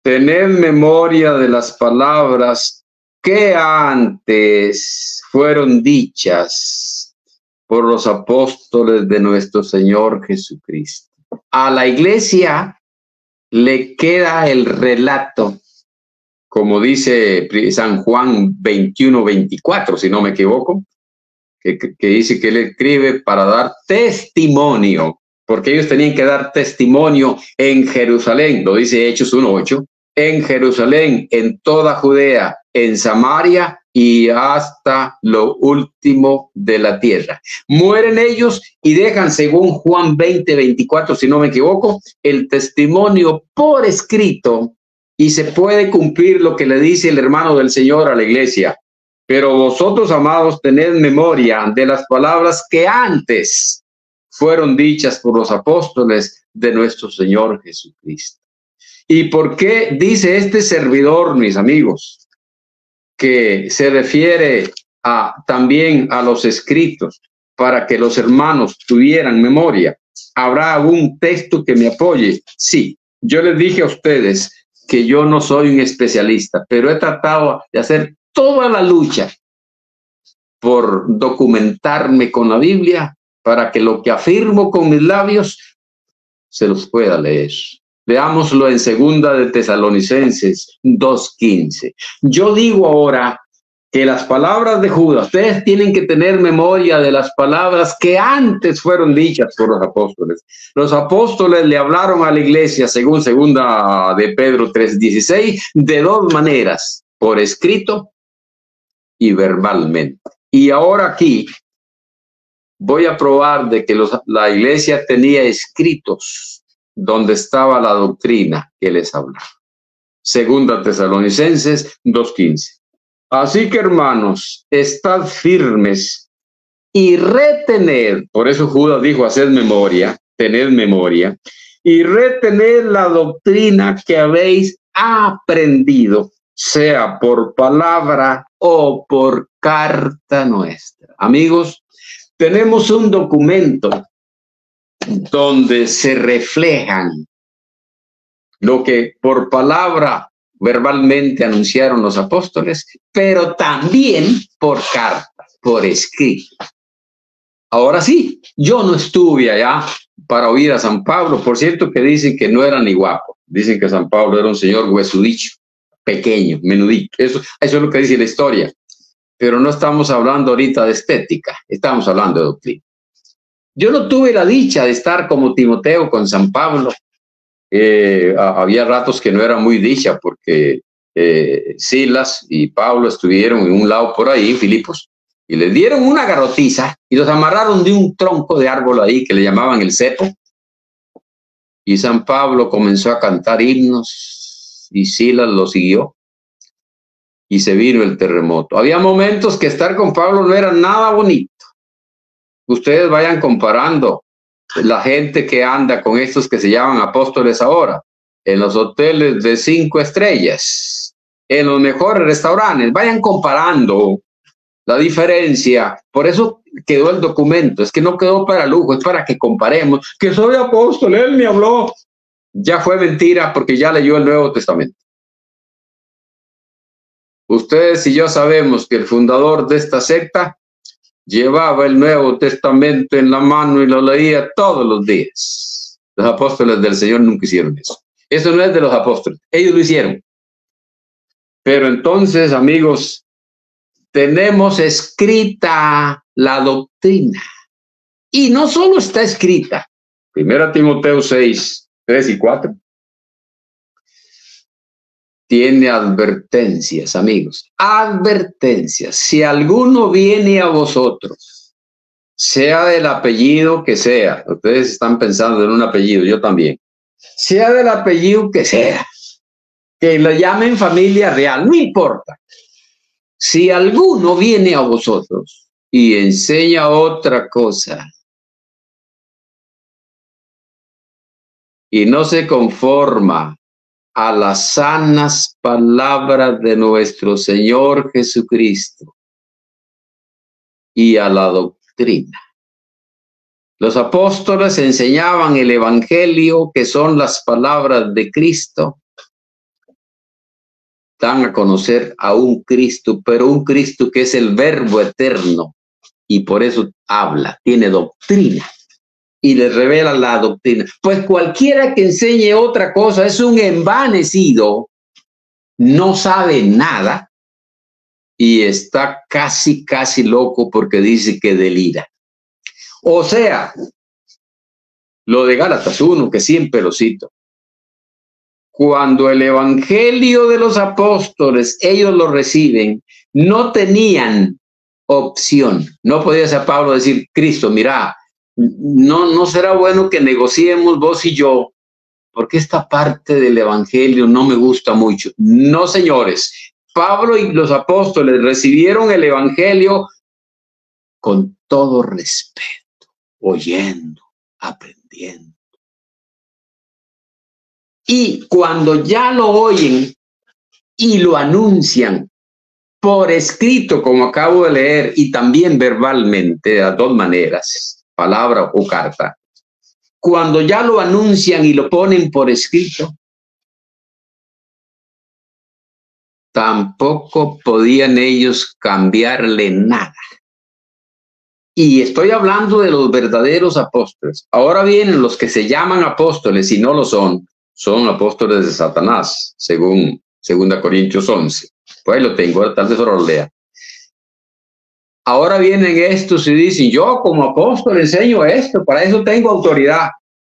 tened memoria de las palabras que antes fueron dichas por los apóstoles de nuestro Señor Jesucristo. A la iglesia le queda el relato, como dice San Juan 21:24, si no me equivoco, que dice que él escribe para dar testimonio, porque ellos tenían que dar testimonio en Jerusalén, lo dice Hechos 1:8, en Jerusalén, en toda Judea, en Samaria y hasta lo último de la tierra. Mueren ellos y dejan, según Juan 20:24, si no me equivoco, el testimonio por escrito, y se puede cumplir lo que le dice el hermano del Señor a la iglesia. Pero vosotros, amados, tened memoria de las palabras que antes fueron dichas por los apóstoles de nuestro Señor Jesucristo. ¿Y por qué dice este servidor, mis amigos, que se refiere también a los escritos para que los hermanos tuvieran memoria? ¿Habrá algún texto que me apoye? Sí, yo les dije a ustedes que yo no soy un especialista, pero he tratado de hacer toda la lucha por documentarme con la Biblia para que lo que afirmo con mis labios se los pueda leer. Veámoslo en 2 de Tesalonicenses 2:15. Yo digo ahora que las palabras de Judas, ustedes tienen que tener memoria de las palabras que antes fueron dichas por los apóstoles. Los apóstoles le hablaron a la iglesia, según 2 de Pedro 3:16, de dos maneras, por escrito y verbalmente. Y ahora aquí voy a probar de que la iglesia tenía escritos donde estaba la doctrina que les hablaba. 2 Tesalonicenses 2:15. Así que, hermanos, estad firmes y retened, por eso Judas dijo, haced memoria, tened memoria, y retened la doctrina que habéis aprendido, sea por palabra o por carta nuestra. Amigos, tenemos un documento donde se reflejan lo que por palabra verbalmente anunciaron los apóstoles, pero también por carta, por escrito. Ahora sí, yo no estuve allá para oír a San Pablo. Por cierto que dicen que no era ni guapo. Dicen que San Pablo era un señor huesudicho, pequeño, menudito. Eso es lo que dice la historia. Pero no estamos hablando ahorita de estética, estamos hablando de doctrina. Yo no tuve la dicha de estar como Timoteo con San Pablo. Había ratos que no era muy dicha porque Silas y Pablo estuvieron en un lado por ahí, en Filipos, y les dieron una garrotiza y los amarraron de un tronco de árbol ahí que le llamaban el cepo. Y San Pablo comenzó a cantar himnos y Silas lo siguió. Y se vino el terremoto. Había momentos que estar con Pablo no era nada bonito. Ustedes vayan comparando la gente que anda con estos que se llaman apóstoles ahora, en los hoteles de 5 estrellas, en los mejores restaurantes. Vayan comparando la diferencia. Por eso quedó el documento. Es que no quedó para lujo, es para que comparemos. Que soy apóstol, él me habló. Ya fue mentira porque ya leyó el Nuevo Testamento. Ustedes y yo sabemos que el fundador de esta secta llevaba el Nuevo Testamento en la mano y lo leía todos los días. Los apóstoles del Señor nunca hicieron eso. Eso no es de los apóstoles. Ellos lo hicieron. Pero entonces, amigos, tenemos escrita la doctrina. Y no solo está escrita. 1 Timoteo 6, 3 y 4. Tiene advertencias, amigos, advertencias. Si alguno viene a vosotros, sea del apellido que sea, ustedes están pensando en un apellido, yo también, sea del apellido que sea, que lo llamen familia real, no importa. Si alguno viene a vosotros y enseña otra cosa y no se conforma a las sanas palabras de nuestro Señor Jesucristo y a la doctrina. Los apóstoles enseñaban el evangelio, que son las palabras de Cristo. Dan a conocer a un Cristo, pero un Cristo que es el verbo eterno y por eso habla, tiene doctrina. Y les revela la doctrina. Pues cualquiera que enseñe otra cosa es un envanecido, no sabe nada y está casi loco porque dice que delira. O sea, lo de Gálatas 1, que siempre lo cito. Cuando el evangelio de los apóstoles, ellos lo reciben, no tenían opción. No podía ser Pablo decir, Cristo, mira, no será bueno que negociemos vos y yo, porque esta parte del evangelio no me gusta mucho. No, señores, Pablo y los apóstoles recibieron el evangelio con todo respeto, oyendo, aprendiendo. Y cuando ya lo oyen y lo anuncian por escrito, como acabo de leer, y también verbalmente, de las dos maneras, palabra o carta, cuando ya lo anuncian y lo ponen por escrito, tampoco podían ellos cambiarle nada. Y estoy hablando de los verdaderos apóstoles. Ahora vienen los que se llaman apóstoles y no lo son apóstoles de Satanás, según 2 Corintios 11. Pues ahí lo tengo, tal vez lo lea. Ahora vienen estos y dicen, yo como apóstol enseño esto, para eso tengo autoridad.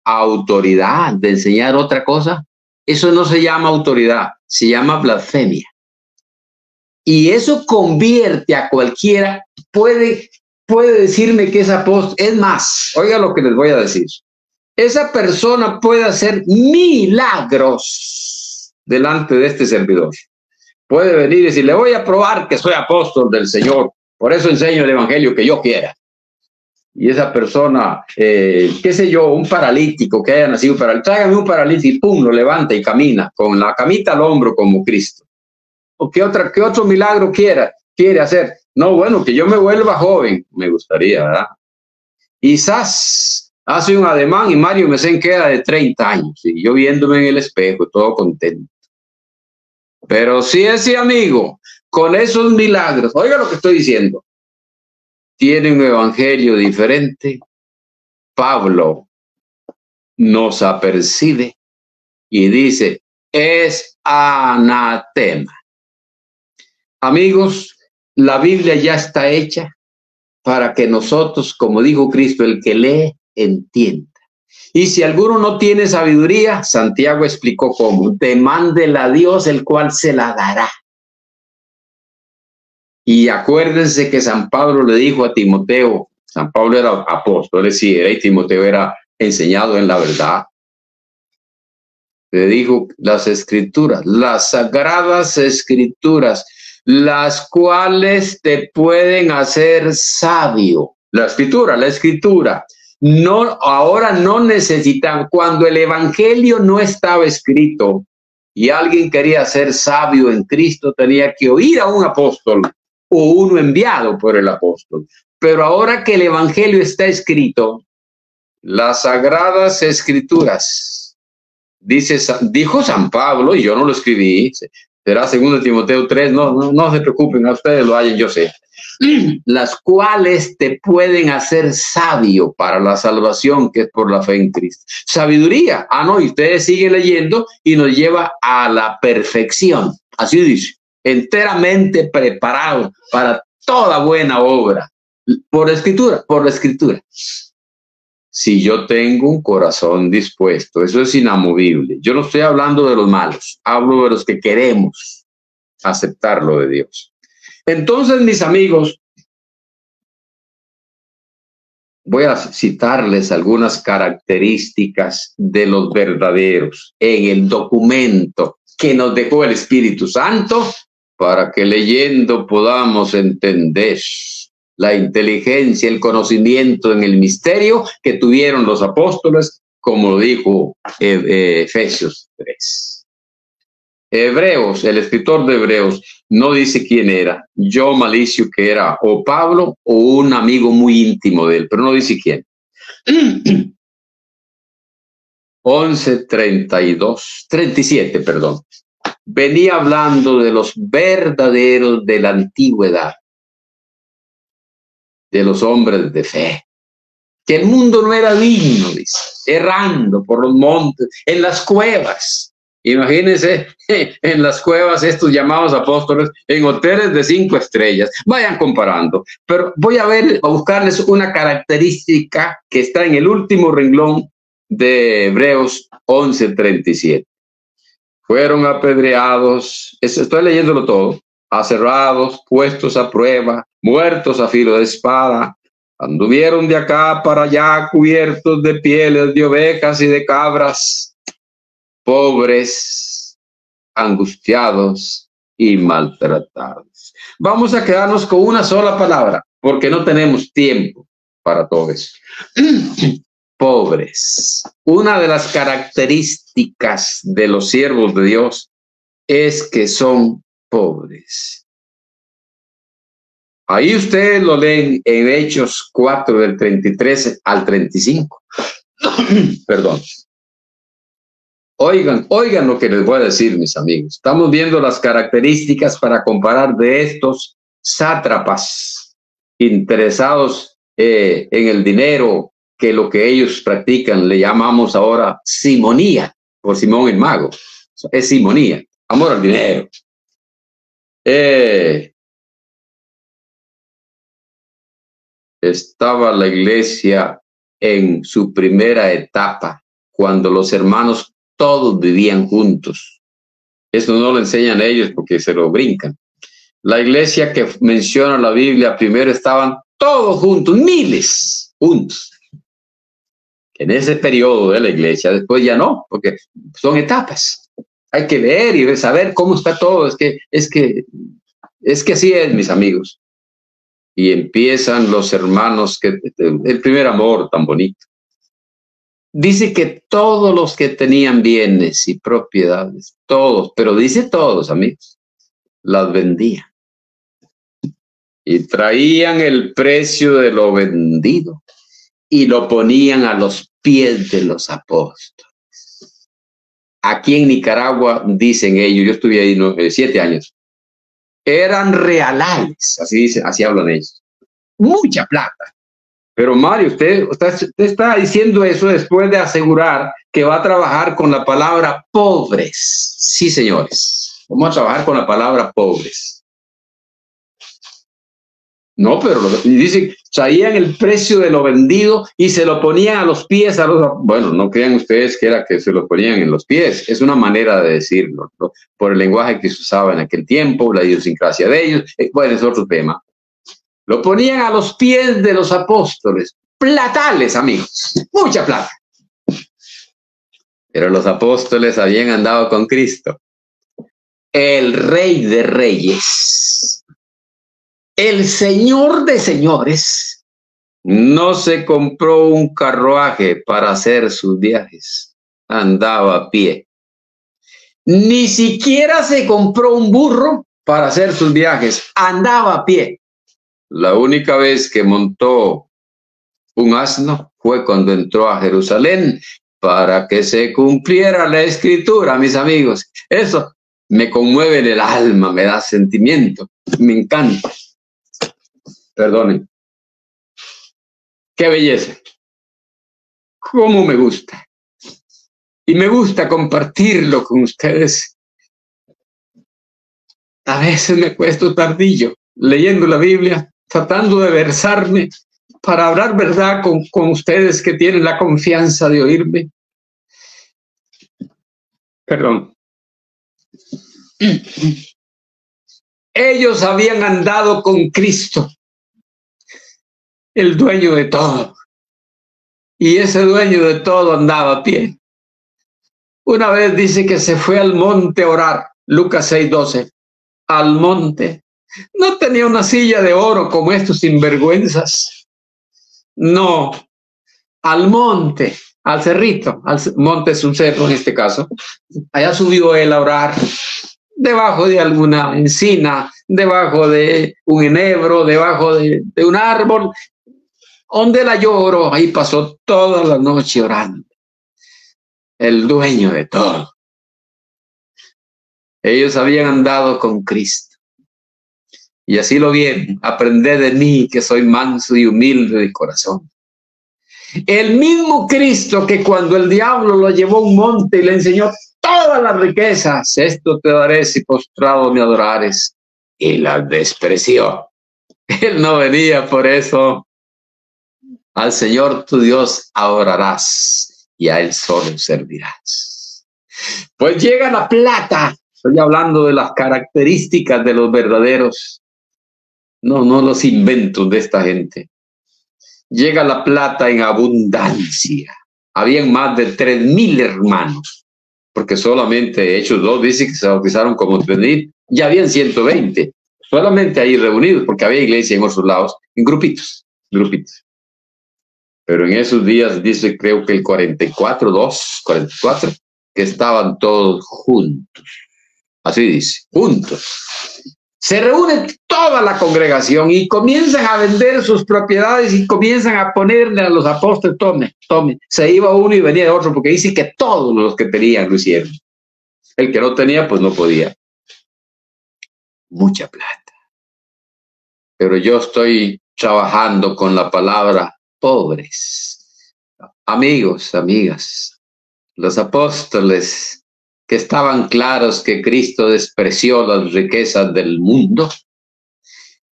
¿Autoridad de enseñar otra cosa? Eso no se llama autoridad, se llama blasfemia. Y eso convierte a cualquiera, puede decirme que es apóstol. Es más, oiga lo que les voy a decir. Esa persona puede hacer milagros delante de este servidor. Puede venir y decir, le voy a probar que soy apóstol del Señor. Por eso enseño el evangelio que yo quiera. Y esa persona, qué sé yo, un paralítico que haya nacido paralítico, tráigame un paralítico y pum, lo levanta y camina con la camita al hombro como Cristo. ¿O qué otro milagro quiere hacer? No, bueno, que yo me vuelva joven, me gustaría, ¿verdad? Quizás hace un ademán y Mario Mesén queda de 30 años y yo viéndome en el espejo, todo contento. Pero si ese amigo, con esos milagros, oiga lo que estoy diciendo, tiene un evangelio diferente, Pablo nos apercibe y dice, es anatema. Amigos, la Biblia ya está hecha para que nosotros, como dijo Cristo, el que lee, entienda. Y si alguno no tiene sabiduría, Santiago explicó cómo, demándela a Dios, el cual se la dará. Y acuérdense que San Pablo le dijo a Timoteo, San Pablo era apóstol, sí era, y Timoteo era enseñado en la verdad. Le dijo las escrituras, las sagradas escrituras, las cuales te pueden hacer sabio. La escritura. No, ahora no necesitan, cuando el evangelio no estaba escrito y alguien quería ser sabio en Cristo, tenía que oír a un apóstol o uno enviado por el apóstol. Pero ahora que el evangelio está las sagradas escrituras, dijo San Pablo, y yo no lo escribí, será 2 Timoteo 3, no se preocupen, a ustedes lo hallen, yo sé, las cuales te pueden hacer sabio para la salvación que es por la fe en Cristo. Sabiduría, no, y ustedes siguen leyendo y nos lleva a la perfección, así dice, enteramente preparado para toda buena obra, por la escritura. Si yo tengo un corazón dispuesto, eso es inamovible. Yo no estoy hablando de los malos, hablo de los que queremos aceptar lo de Dios. Entonces, mis amigos, voy a citarles algunas características de los verdaderos en el documento que nos dejó el Espíritu Santo para que leyendo podamos entender la inteligencia, el conocimiento en el misterio que tuvieron los apóstoles, como lo dijo Efesios 3. Hebreos, el escritor de Hebreos, no dice quién era, yo malicio que era o Pablo o un amigo muy íntimo de él, pero no dice quién. 37, perdón. Venía hablando de los verdaderos de la antigüedad, de los hombres de fe, que el mundo no era digno, dice, errando por los montes, en las cuevas. Imagínense, en las cuevas estos llamados apóstoles, en hoteles de 5 estrellas. Vayan comparando. Pero voy a buscarles una característica que está en el último renglón de Hebreos 11:37. Fueron apedreados, estoy leyéndolo todo, aserrados, puestos a prueba, muertos a filo de espada, anduvieron de acá para allá cubiertos de pieles de ovejas y de cabras, pobres, angustiados y maltratados. Vamos a quedarnos con una sola palabra, porque no tenemos tiempo para todo eso. Pobres. Una de las características de los siervos de Dios es que son pobres. Ahí ustedes lo leen en Hechos 4 del 33 al 35. Perdón. Oigan lo que les voy a decir, mis amigos. Estamos viendo las características para comparar de estos sátrapas interesados en el dinero, que lo que ellos practican le llamamos ahora simonía, por Simón el Mago. Es simonía, amor al dinero. Estaba la iglesia en su primera etapa, cuando los hermanos todos vivían juntos. Eso no lo enseñan ellos porque se lo brincan. La iglesia que menciona la Biblia, primero estaban todos juntos, miles juntos. En ese periodo de la iglesia, después ya no, porque son etapas. Hay que ver y saber cómo está todo. Es que así es, mis amigos. Y empiezan los hermanos, el primer amor tan bonito. Dice que todos los que tenían bienes y propiedades, todos, pero dice todos, amigos, las vendían. Y traían el precio de lo vendido y lo ponían a los pies de los apóstoles. Aquí en Nicaragua, dicen ellos, yo estuve ahí 7 años, eran reales, así dicen, así hablan ellos. mucha plata. Pero Mario, usted está diciendo eso después de asegurar que va a trabajar con la palabra pobres. Sí, señores, vamos a trabajar con la palabra pobres. No, pero dice, traían el precio de lo vendido y se lo ponían a los pies a los... Bueno, no crean ustedes que era que se lo ponían en los pies. Es una manera de decirlo, ¿no? Por el lenguaje que se usaba en aquel tiempo, la idiosincrasia de ellos. Bueno, es otro tema. Lo ponían a los pies de los apóstoles. Platales, amigos. Mucha plata. Pero los apóstoles habían andado con Cristo. El Rey de Reyes. El Señor de señores no se compró un carruaje para hacer sus viajes. Andaba a pie. Ni siquiera se compró un burro para hacer sus viajes. Andaba a pie. La única vez que montó un asno fue cuando entró a Jerusalén para que se cumpliera la escritura, mis amigos. Eso me conmueve en el alma, me da sentimiento, me encanta. Perdonen. Qué belleza. Cómo me gusta. Y me gusta compartirlo con ustedes. A veces me cuesto tardillo leyendo la Biblia, tratando de versarme para hablar verdad con ustedes que tienen la confianza de oírme. Perdón. Ellos habían andado con Cristo, el dueño de todo. Y ese dueño de todo andaba a pie. Una vez dice que se fue al monte a orar, Lucas 6:12, al monte. No tenía una silla de oro como estos sinvergüenzas. No, al monte, al cerrito, monte es un cerro en este caso. Allá subió él a orar, debajo de alguna encina, debajo de un enebro, debajo de un árbol, donde la lloró. Ahí pasó toda la noche orando. El dueño de todo. Ellos habían andado con Cristo. Y así lo vieron. Aprended de mí, que soy manso y humilde de corazón. El mismo Cristo que cuando el diablo lo llevó a un monte y le enseñó todas las riquezas, esto te daré si postrado me adorares, y las despreció. Él no venía por eso. Al Señor tu Dios adorarás y a Él solo servirás. Pues llega la plata. Estoy hablando de las características de los verdaderos. No los inventos de esta gente. Llega la plata en abundancia. Habían más de 3,000 hermanos. Porque solamente Hechos 2 dice que se bautizaron como 3,000. Ya habían 120. Solamente ahí reunidos, porque había iglesia en otros lados, en grupitos. Pero en esos días dice, creo que el 44, que estaban todos juntos. Así dice, juntos. Se reúne toda la congregación y comienzan a vender sus propiedades y comienzan a ponerle a los apóstoles, tome. Se iba uno y venía otro, porque dice que todos los que tenían lo hicieron. El que no tenía, pues no podía. Mucha plata. Pero yo estoy trabajando con la palabra pobres. Amigos, amigas, los apóstoles que estaban claros que Cristo despreció las riquezas del mundo,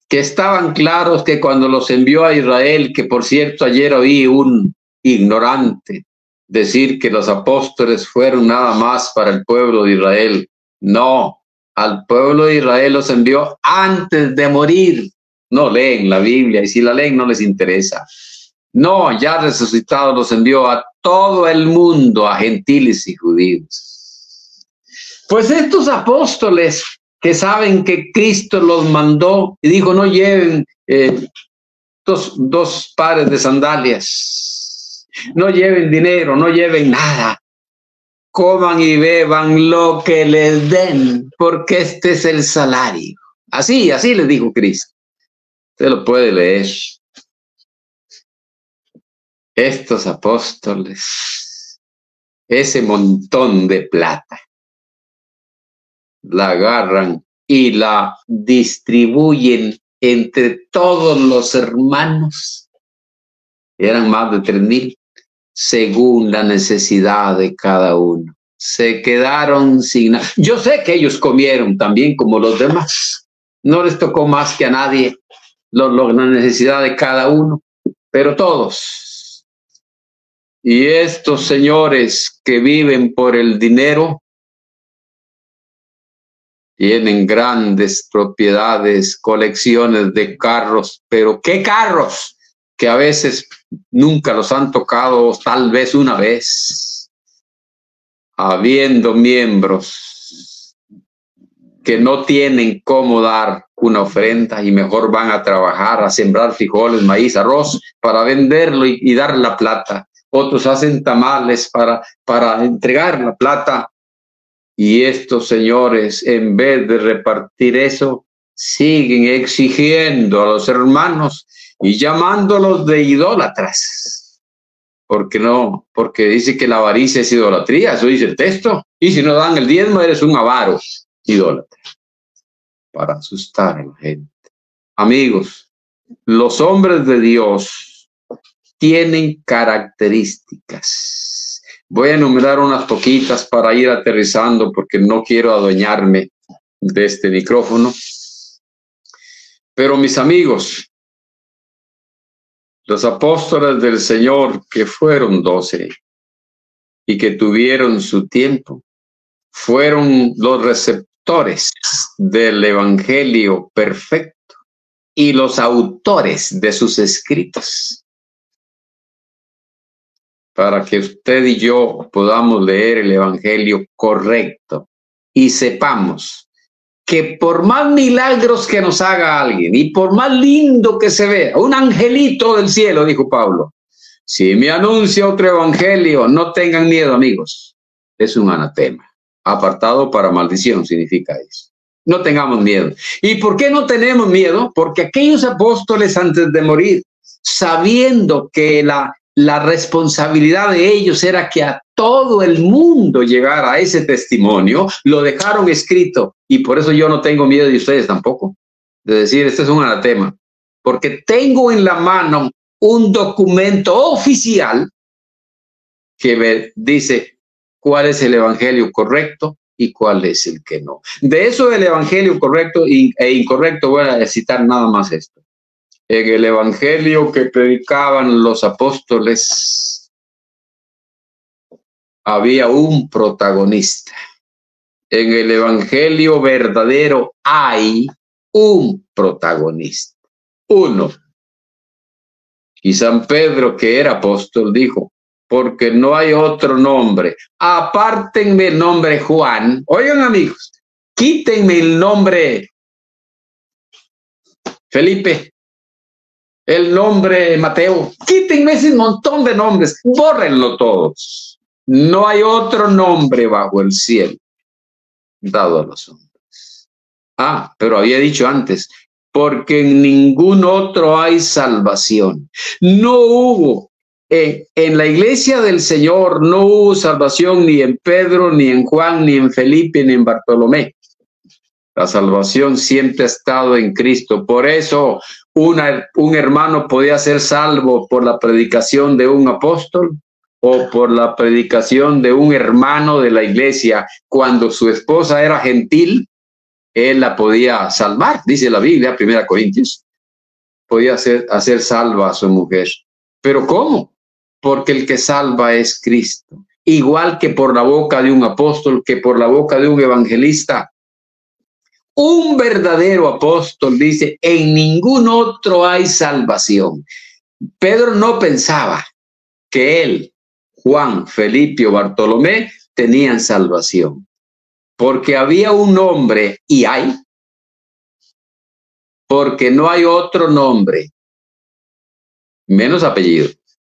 que estaban claros que cuando los envió a Israel, que por cierto ayer oí un ignorante decir que los apóstoles fueron nada más para el pueblo de Israel. No, al pueblo de Israel los envió antes de morir. No leen la Biblia y si la leen no les interesa. No, ya resucitados los envió a todo el mundo, a gentiles y judíos. Pues estos apóstoles que saben que Cristo los mandó y dijo, no lleven dos pares de sandalias, no lleven dinero, no lleven nada, coman y beban lo que les den, porque este es el salario. Así les dijo Cristo. Usted lo puede leer. Estos apóstoles, ese montón de plata, la agarran y la distribuyen entre todos los hermanos, eran más de 3,000, según la necesidad de cada uno. Se quedaron sin nada. Yo sé que ellos comieron también como los demás. No les tocó más que a nadie la necesidad de cada uno, pero todos. Y estos señores que viven por el dinero tienen grandes propiedades, colecciones de carros, pero ¿qué carros? Que a veces nunca los han tocado, tal vez una vez, habiendo miembros que no tienen cómo dar una ofrenda y mejor van a trabajar, a sembrar frijoles, maíz, arroz, para venderlo y dar la plata. Otros hacen tamales para entregar la plata. Y estos señores, en vez de repartir eso, siguen exigiendo a los hermanos y llamándolos de idólatras. ¿Por qué no? Porque dice que la avaricia es idolatría, eso dice el texto. Y si no dan el diezmo, eres un avaro, idólatra. Para asustar a la gente. Amigos, los hombres de Dios tienen características. Voy a enumerar unas poquitas para ir aterrizando porque no quiero adueñarme de este micrófono. Pero mis amigos, los apóstoles del Señor, que fueron 12 y que tuvieron su tiempo, fueron los receptores del Evangelio perfecto y los autores de sus escritos, para que usted y yo podamos leer el Evangelio correcto y sepamos que por más milagros que nos haga alguien y por más lindo que se vea, un angelito del cielo, dijo Pablo, si me anuncia otro evangelio, no tengan miedo, amigos. Es un anatema. Apartado para maldición significa eso. No tengamos miedo. ¿Y por qué no tenemos miedo? Porque aquellos apóstoles antes de morir, sabiendo que la responsabilidad de ellos era que a todo el mundo llegara ese testimonio, lo dejaron escrito. Y por eso yo no tengo miedo, y ustedes tampoco, de decir, este es un anatema. Porque tengo en la mano un documento oficial que me dice cuál es el evangelio correcto y cuál es el que no. De eso del evangelio correcto e incorrecto voy a citar nada más esto. En el evangelio que predicaban los apóstoles había un protagonista. En el evangelio verdadero hay un protagonista, uno. Y San Pedro, que era apóstol, dijo, porque no hay otro nombre. Apártenme el nombre Juan. Oigan, amigos, quítenme el nombre Felipe, el nombre Mateo. Quítenme ese montón de nombres. Bórrenlo todos. No hay otro nombre bajo el cielo dado a los hombres. Ah, pero había dicho antes, porque en ningún otro hay salvación. No hubo, en la iglesia del Señor no hubo salvación ni en Pedro, ni en Juan, ni en Felipe, ni en Bartolomé. La salvación siempre ha estado en Cristo. Por eso un hermano podía ser salvo por la predicación de un apóstol o por la predicación de un hermano de la iglesia. Cuando su esposa era gentil, él la podía salvar, dice la Biblia, 1 Corintios. Podía hacer salva a su mujer. ¿Pero cómo? Porque el que salva es Cristo. Igual que por la boca de un apóstol, que por la boca de un evangelista. Un verdadero apóstol dice, en ningún otro hay salvación. Pedro no pensaba que él, Juan, Felipe o Bartolomé tenían salvación. Porque había un nombre, y hay, porque no hay otro nombre, menos apellido.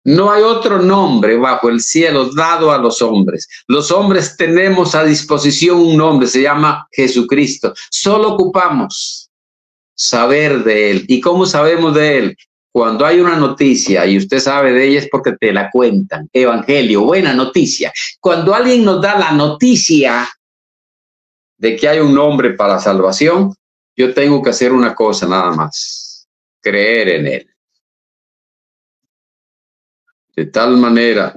No hay otro nombre bajo el cielo dado a los hombres. Los hombres tenemos a disposición un nombre, se llama Jesucristo. Solo ocupamos saber de Él. ¿Y cómo sabemos de Él? Cuando hay una noticia y usted sabe de ella es porque te la cuentan. Evangelio, buena noticia. Cuando alguien nos da la noticia de que hay un nombre para salvación, Yo tengo que hacer una cosa nada más, creer en Él. De tal manera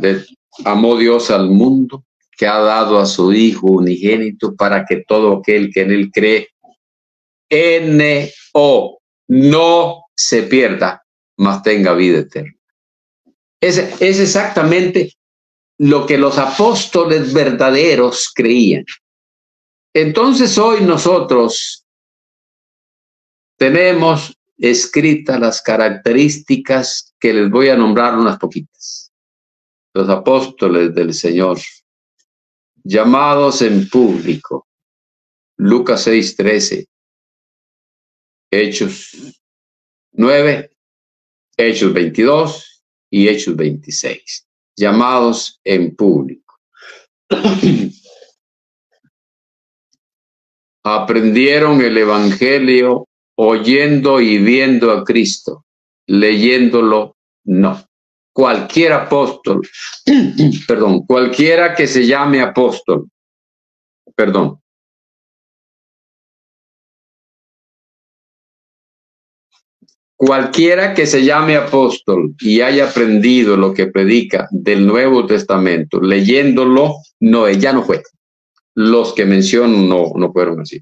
amó Dios al mundo que ha dado a su Hijo unigénito para que todo aquel que en Él cree, no se pierda, mas tenga vida eterna. Es exactamente lo que los apóstoles verdaderos creían. Entonces hoy nosotros tenemos escritas las características que les voy a nombrar unas poquitas. Los apóstoles del Señor, llamados en público, Lucas 6:13, Hechos 9, Hechos 22 y Hechos 26, llamados en público. Aprendieron el evangelio oyendo y viendo a Cristo, leyéndolo no. Cualquier apóstol, perdón, cualquiera que se llame apóstol, perdón, cualquiera que se llame apóstol y haya aprendido lo que predica del Nuevo Testamento, leyéndolo, no, ella no fue. Los que menciono no fueron así.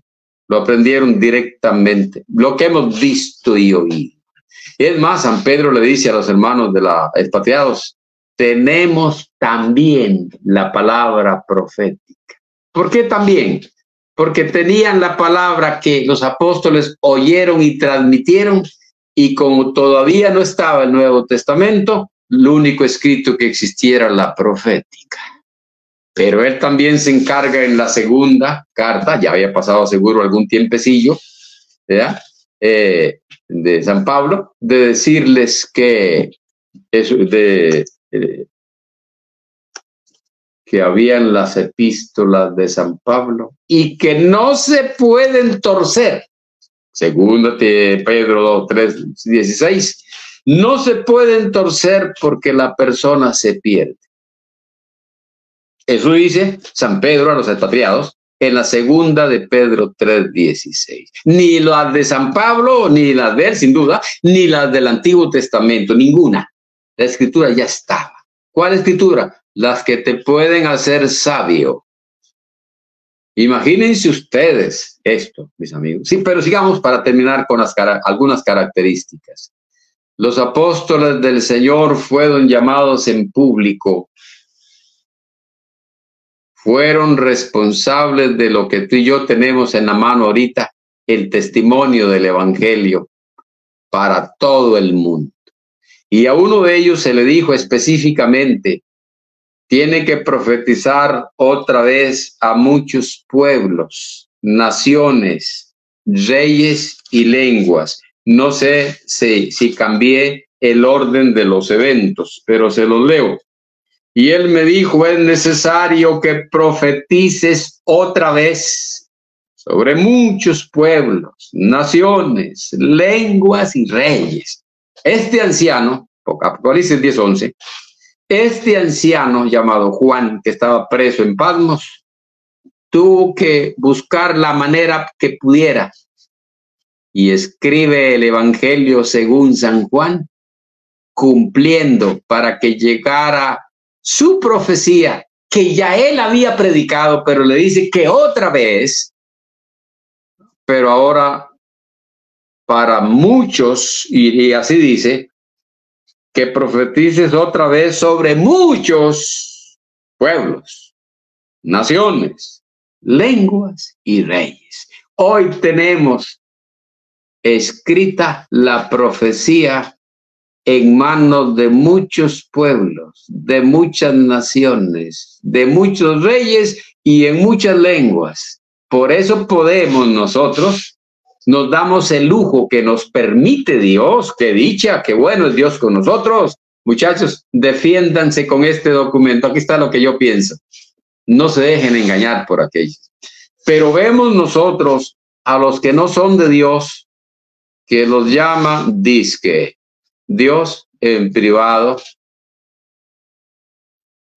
Lo aprendieron directamente, lo que hemos visto y oído. Es más, San Pedro le dice a los hermanos de la expatriados, tenemos también la palabra profética. ¿Por qué también? Porque tenían la palabra que los apóstoles oyeron y transmitieron, y como todavía no estaba el Nuevo Testamento, lo único escrito que existiera era la profética. Pero él también se encarga en la segunda carta, ya había pasado seguro algún tiempecillo, ¿verdad? De San Pablo, de decirles que que habían las epístolas de San Pablo y que no se pueden torcer. Segunda de Pedro 3:16, no se pueden torcer porque la persona se pierde. Eso dice San Pedro a los expatriados en la segunda de Pedro 3:16. Ni las de San Pablo, ni las de él, sin duda, ni las del Antiguo Testamento, ninguna. La escritura ya estaba. ¿Cuál escritura? Las que te pueden hacer sabio. Imagínense ustedes esto, mis amigos. Sí, pero sigamos para terminar con algunas características. Los apóstoles del Señor fueron llamados en público. Fueron responsables de lo que tú y yo tenemos en la mano ahorita, el testimonio del evangelio para todo el mundo. Y a uno de ellos se le dijo específicamente, tiene que profetizar otra vez a muchos pueblos, naciones, reyes y lenguas. No sé si cambié el orden de los eventos, pero se los leo. Y él me dijo, es necesario que profetices otra vez sobre muchos pueblos, naciones, lenguas y reyes. Este anciano, Apocalipsis 10:11, este anciano llamado Juan, que estaba preso en Patmos, tuvo que buscar la manera que pudiera y escribe el Evangelio según San Juan, cumpliendo para que llegara su profecía que ya él había predicado, pero le dice que otra vez, pero ahora para muchos, y así dice, que profetices otra vez sobre muchos pueblos, naciones, lenguas y reyes. Hoy tenemos escrita la profecía en manos de muchos pueblos, de muchas naciones, de muchos reyes y en muchas lenguas. Por eso podemos nosotros, nos damos el lujo que nos permite Dios, que dicha, que bueno es Dios con nosotros. Muchachos, defiéndanse con este documento. Aquí está lo que yo pienso. No se dejen engañar por aquellos. Pero vemos nosotros a los que no son de Dios, que los llama disque Dios en privado.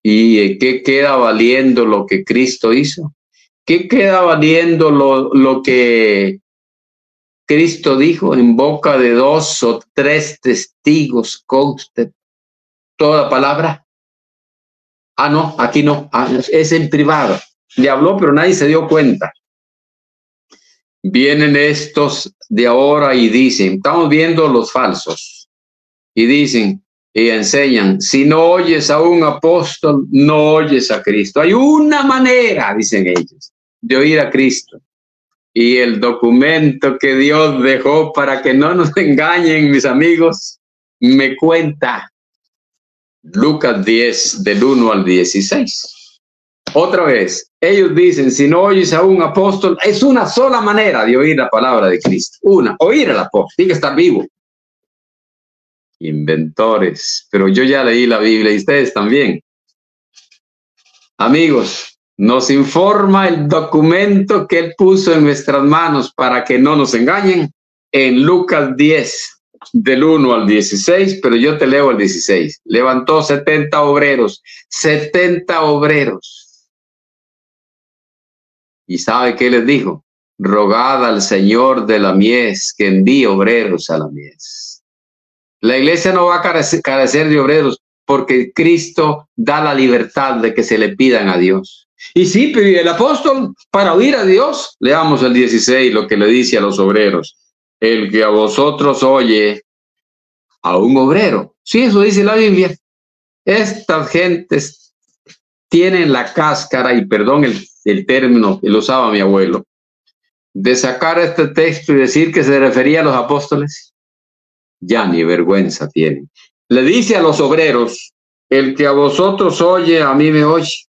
¿Y qué queda valiendo lo que Cristo hizo? ¿Qué queda valiendo lo que Cristo dijo, en boca de 2 o 3 testigos conste toda palabra. Ah, no, aquí no, es en privado. Le habló, pero nadie se dio cuenta. Vienen estos de ahora y dicen, estamos viendo los falsos, y dicen y enseñan, si no oyes a un apóstol, no oyes a Cristo. Hay una manera, dicen ellos, de oír a Cristo. Y el documento que Dios dejó para que no nos engañen, mis amigos, me cuenta Lucas 10, del 1 al 16. Otra vez, ellos dicen, si no oyes a un apóstol, es una sola manera de oír la palabra de Cristo. Una, oír al apóstol, tiene que estar vivo. Inventores, pero yo ya leí la Biblia y ustedes también. Amigos, nos informa el documento que él puso en nuestras manos para que no nos engañen en Lucas 10, del 1 al 16, pero yo te leo el 16. Levantó 70 obreros, 70 obreros. ¿Y sabe qué les dijo? Rogad al Señor de la mies que envíe obreros a la mies. La iglesia no va a carecer de obreros porque Cristo da la libertad de que se le pidan a Dios. Y sí, pero el apóstol para oír a Dios, leamos el 16, lo que le dice a los obreros. El que a vosotros oye a un obrero. Sí, eso dice la Biblia. Estas gentes tienen la cáscara, y perdón el término que lo usaba mi abuelo, de sacar este texto y decir que se refería a los apóstoles. Ya ni vergüenza tienen. Le dice a los obreros, el que a vosotros oye, a mí me oye.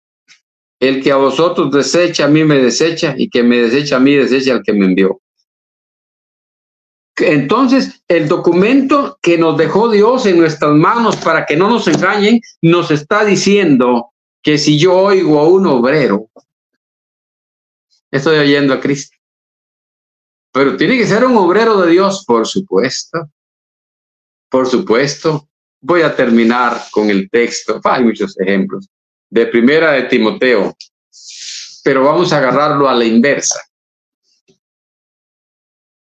El que a vosotros desecha, a mí me desecha, y que me desecha a mí, desecha al que me envió. Entonces, el documento que nos dejó Dios en nuestras manos para que no nos engañen, nos está diciendo que si yo oigo a un obrero, estoy oyendo a Cristo. Pero tiene que ser un obrero de Dios, por supuesto. Por supuesto. Voy a terminar con el texto. Hay muchos ejemplos. De Primera de Timoteo. Pero vamos a agarrarlo a la inversa.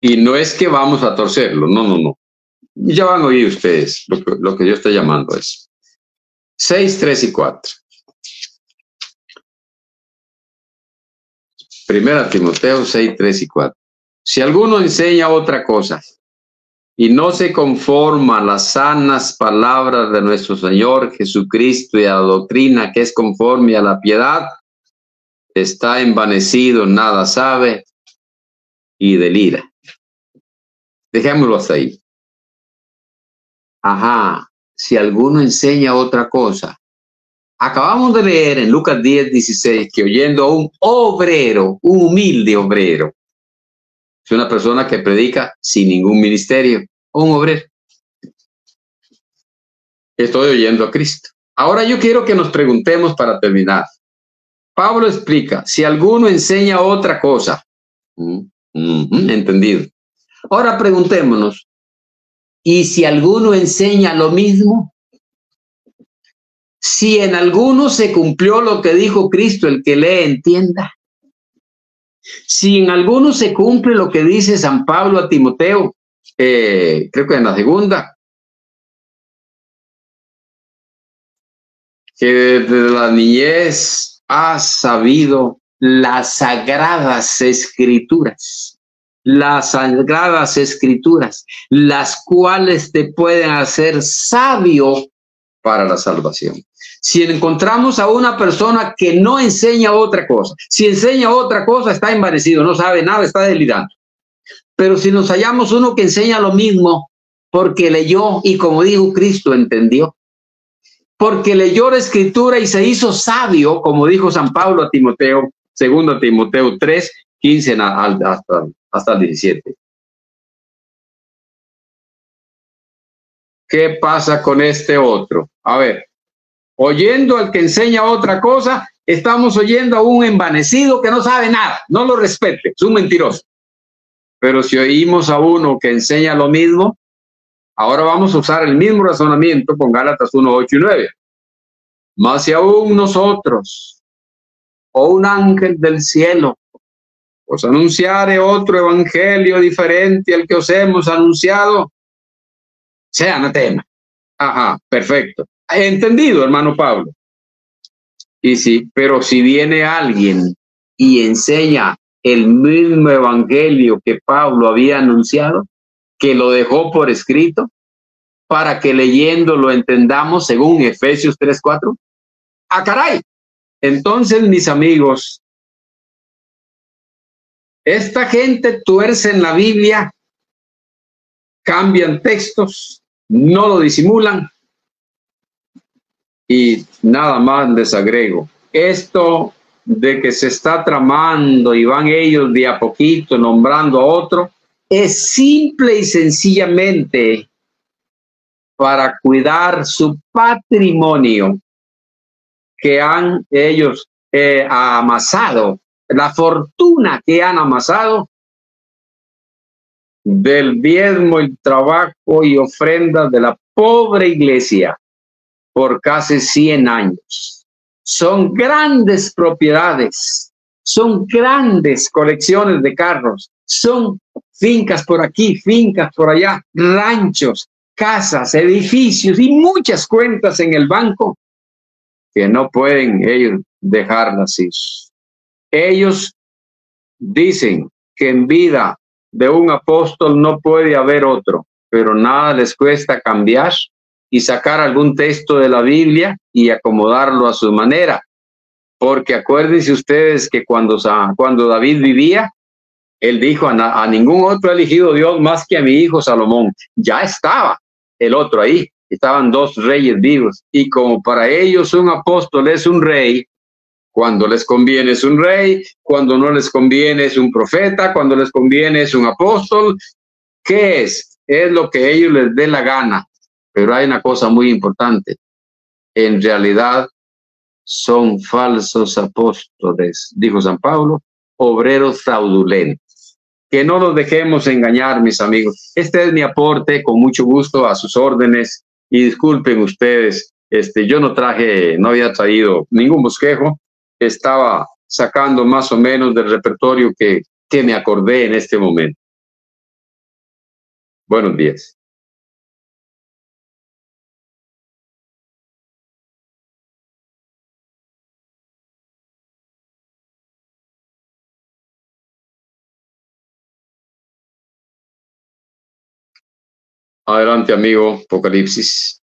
Y no es que vamos a torcerlo. No, no, no. Ya van a oír ustedes lo que yo estoy llamando eso. 6, 3 y 4. Primera Timoteo 6, 3 y 4. Si alguno enseña otra cosa y no se conforma a las sanas palabras de nuestro Señor Jesucristo y a la doctrina que es conforme a la piedad, está envanecido, nada sabe y delira. Dejémoslo hasta ahí. Ajá, si alguno enseña otra cosa. Acabamos de leer en Lucas 10, 16 que oyendo a un obrero, un humilde obrero, es una persona que predica sin ningún ministerio, un obrero. Estoy oyendo a Cristo. Ahora yo quiero que nos preguntemos para terminar. Pablo explica, si alguno enseña otra cosa. Entendido. Ahora preguntémonos, ¿y si alguno enseña lo mismo? Si en alguno se cumplió lo que dijo Cristo, el que lee entienda. Si en alguno se cumple lo que dice San Pablo a Timoteo, creo que en la segunda, que desde la niñez has sabido las sagradas escrituras, las cuales te pueden hacer sabio para la salvación. Si encontramos a una persona que no enseña otra cosa, si enseña otra cosa, está envanecido, no sabe nada, está delirando. Pero si nos hallamos uno que enseña lo mismo, porque leyó y como dijo Cristo, entendió. Porque leyó la escritura y se hizo sabio, como dijo San Pablo a Timoteo, 2 Timoteo 3, 15 hasta el 17. ¿Qué pasa con este otro? A ver, oyendo al que enseña otra cosa, estamos oyendo a un envanecido que no sabe nada, no lo respete, es un mentiroso. Pero si oímos a uno que enseña lo mismo, ahora vamos a usar el mismo razonamiento con Gálatas 1, 8 y 9. Mas si aún nosotros, o un ángel del cielo, Os anunciaré otro evangelio diferente al que os hemos anunciado. Sea anatema. Ajá, perfecto. Entendido, hermano Pablo. Y sí, pero si viene alguien y enseña el mismo evangelio que Pablo había anunciado, que lo dejó por escrito, para que leyendo lo entendamos según Efesios 3:4. ¡Ah, caray! Entonces, mis amigos, esta gente tuerce en la Biblia, cambian textos, no lo disimulan, y nada más les agrego, esto de que se está tramando y van ellos de a poquito nombrando a otro, es simple y sencillamente para cuidar su patrimonio que han ellos amasado, la fortuna que han amasado del diezmo, el trabajo y ofrendas de la pobre iglesia por casi 100 años. Son grandes propiedades, son grandes colecciones de carros, son fincas por aquí, fincas por allá, ranchos, casas, edificios y muchas cuentas en el banco que no pueden ellos dejarlas ir. Ellos dicen que en vida de un apóstol no puede haber otro, pero nada les cuesta cambiar y sacar algún texto de la Biblia y acomodarlo a su manera. Porque acuérdense ustedes que cuando David vivía, él dijo, a ningún otro ha elegido Dios más que a mi hijo Salomón. Ya estaba el otro ahí, estaban dos reyes vivos. Y como para ellos un apóstol es un rey, cuando les conviene es un rey, cuando no les conviene es un profeta, cuando les conviene es un apóstol. ¿Qué es? Es lo que a ellos les dé la gana. Pero hay una cosa muy importante. En realidad son falsos apóstoles, dijo San Pablo, obreros fraudulentos. Que no nos dejemos engañar, mis amigos. Este es mi aporte, con mucho gusto, a sus órdenes. Y disculpen ustedes, yo no había traído ningún bosquejo. Estaba sacando más o menos del repertorio que me acordé en este momento. Buenos días. Adelante, amigo Apocalipsis.